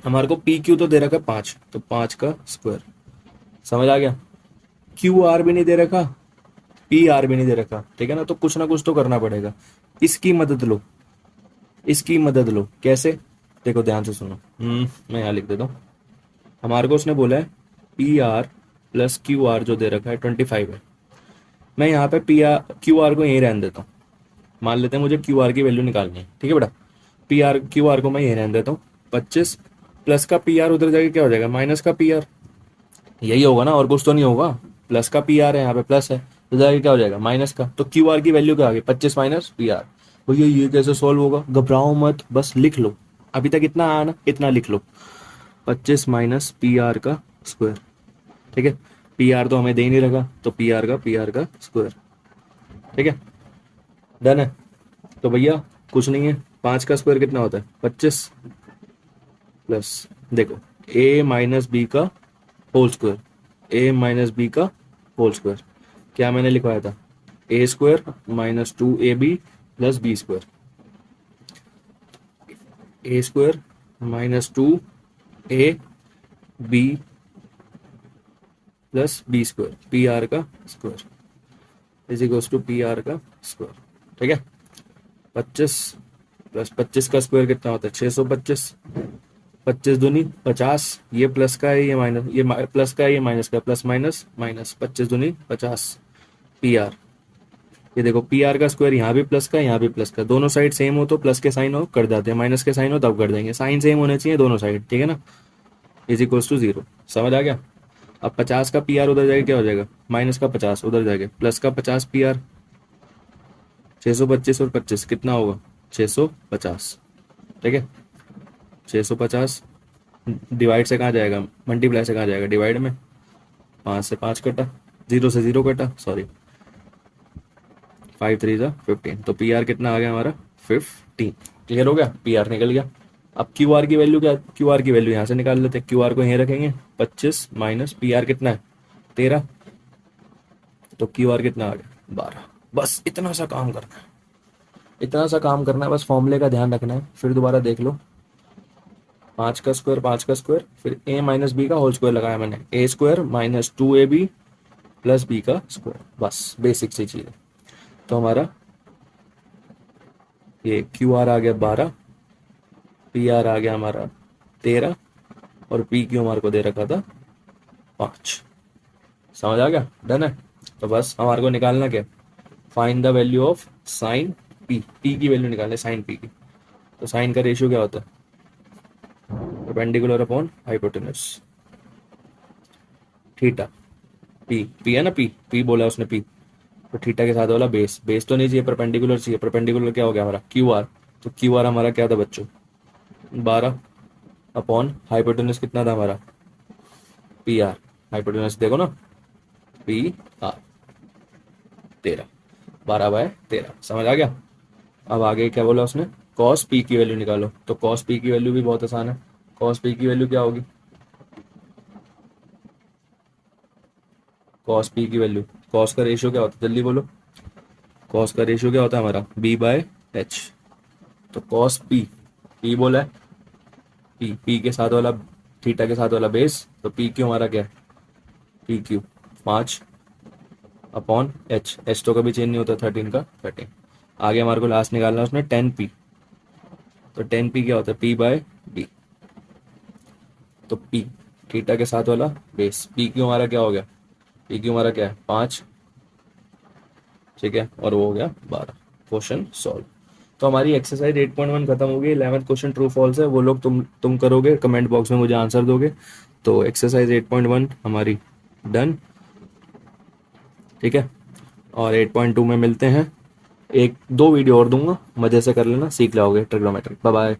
हमारे को पी क्यू तो दे रखा है 5, तो 5 का स्क्वायर, समझ आ गया। क्यू आर भी नहीं दे रखा, पी आर भी नहीं दे रखा, ठीक है ना, तो कुछ ना कुछ तो करना पड़ेगा। इसकी मदद लो, इसकी मदद लो, कैसे, देखो ध्यान से सुनो। मैं यहाँ लिख देता हूँ। हमारे को उसने बोला है P R plus Q R जो दे रखा है 25 है। मैं यहाँ पे पी आर क्यू आर को यहीं रहने देता हूँ, मान लेते हैं मुझे क्यू आर की वैल्यू निकालनी है, ठीक है बेटा। पी आर क्यू आर को मैं यहीं रहने देता हूँ, 25 प्लस का पी आर उधर जाके क्या हो जाएगा, माइनस का पी आर, यही होगा ना, और कुछ तो नहीं होगा। प्लस का पी आर है, यहाँ पे प्लस है, तो जाके क्या हो जाएगा, माइनस का, तो क्यू आर की वैल्यू क्या आ गई, 25 माइनस पी आर। भैया ये कैसे सॉल्व होगा, घबराओ मत, बस लिख लो, अभी तक इतना आया ना, इतना लिख लो, 25 माइनस पी आर का स्क्वायर, ठीक है। पी आर तो हमें दे ही नहीं रखा, तो पी आर का स्क्वायर, ठीक है, डन है। तो भैया कुछ नहीं है, 5 का स्क्वायर कितना होता है 25, प्लस देखो ए माइनस बी का whole square, A minus B का होल स्क्वायर, क्या मैंने लिखवाया था, A square minus 2ab plus B square, A square minus 2a B plus B square, P R का square is equals to P R का square, ठीक है। 25 plus 25 का स्क्वायर कितना होता है 625, 25 दूनी 50, ये प्लस का है ये माइनस, ये प्लस का है ये माइनस का, प्लस माइनस माइनस, 25 दूनी 50 पी आर, ये देखो पी आर का स्क्वायर यहाँ भी प्लस का यहाँ भी प्लस का, दोनों साइड सेम हो तो प्लस के साइन हो कर जाते हैं, माइनस के साइन हो तब कर देंगे, साइन सेम होने चाहिए दोनों साइड, ठीक है ना, इज इक्वल्स टू 0, समझ आ गया। अब 50 का पी आर उधर जाएगा क्या हो जाएगा, माइनस का 50 उधर जाएगा, प्लस का 50 पी आर, 625 और 25 कितना होगा 650, ठीक है। 650 डिवाइड से कहाँ जाएगा, मल्टीप्लाई से कहाँ जाएगा, डिवाइड में, 5 से 5 कटा, 0 से 0 कटा, सॉरी 5 3 जा 15, तो पी आर कितना आ गया हमारा 15, क्लियर हो गया, पी आर निकल गया। अब क्यू आर की वैल्यू क्या, क्यू आर की वैल्यू यहाँ से निकाल लेते हैं, क्यू आर को यहीं रखेंगे, 25 माइनस पी आर कितना है 13, तो क्यू आर कितना आ गया 12, बस इतना सा काम करना है, इतना सा काम करना है, बस फॉर्मूले का ध्यान रखना है, फिर दोबारा देख लो, 5 का स्क्वायर 5 का स्क्वायर, फिर ए माइनस बी का होल स्क्वायर लगाया मैंने, A square minus 2ab plus B का स्क्वायर, बस बेसिक सी चीज है। तो हमारा ये क्यू आर आ गया 12, पी आर आ गया हमारा 13, और पी क्यू हमारे को दे रखा था 5, समझ आ गया, डन है। तो बस हमारे को निकालना क्या, find the value of sine P, P की वैल्यू निकालने साइन पी की, तो साइन का रेशियो क्या होता है, perpendicular upon hypotenuse, theta, P P है ना, पी पी बोला उसने पी, तो थीटा के साथ वाला बेस, बेस तो नहीं चाहिए, परपेंडिकुलर चाहिए, परपेंडिकुलर क्या हो गया हमारा क्यू आर, तो क्यू आर हमारा क्या था बच्चों 12 अपॉन हाइपोटेनस कितना था हमारा पी आर, हाइपोटेनस देखो ना पी आर 13, 12/13, समझ आ गया। अब आगे क्या बोला उसने, कॉस पी की वैल्यू निकालो, तो कॉस पी की वैल्यू भी बहुत आसान है, कॉस पी की वैल्यू क्या होगी, कॉस पी की वैल्यू, कॉस का रेशियो क्या होता है जल्दी बोलो, कॉस का रेशियो क्या होता है हमारा b/h, तो कॉस पी, पी बोला है, पी पी के साथ वाला, थीटा के साथ वाला बेस, तो पी क्यू हमारा क्या है P Q 5 upon H, H तो कभी चेंज नहीं होता, 13 का 13, आगे हमारे को लास्ट निकालना है उसमें 10p, तो 10p क्या होता है p/b, तो p थीटा के साथ वाला बेस, p क्यू हमारा क्या हो गया, p क्यू हमारा क्या है 5, ठीक है, और वो हो गया 12, क्वेश्चन सॉल्व। तो हमारी एक्सरसाइज 8.1 खत्म हो गई, 11th क्वेश्चन ट्रू फॉल्स है, वो लोग तुम करोगे, कमेंट बॉक्स में मुझे आंसर दोगे, तो एक्सरसाइज 8.1 हमारी डन, ठीक है, और 8.2 में मिलते हैं एक दो वीडियो और दूंगा, मजे से कर लेना, सीख जाओगे ट्रिग्नोमेट्री। Bye bye.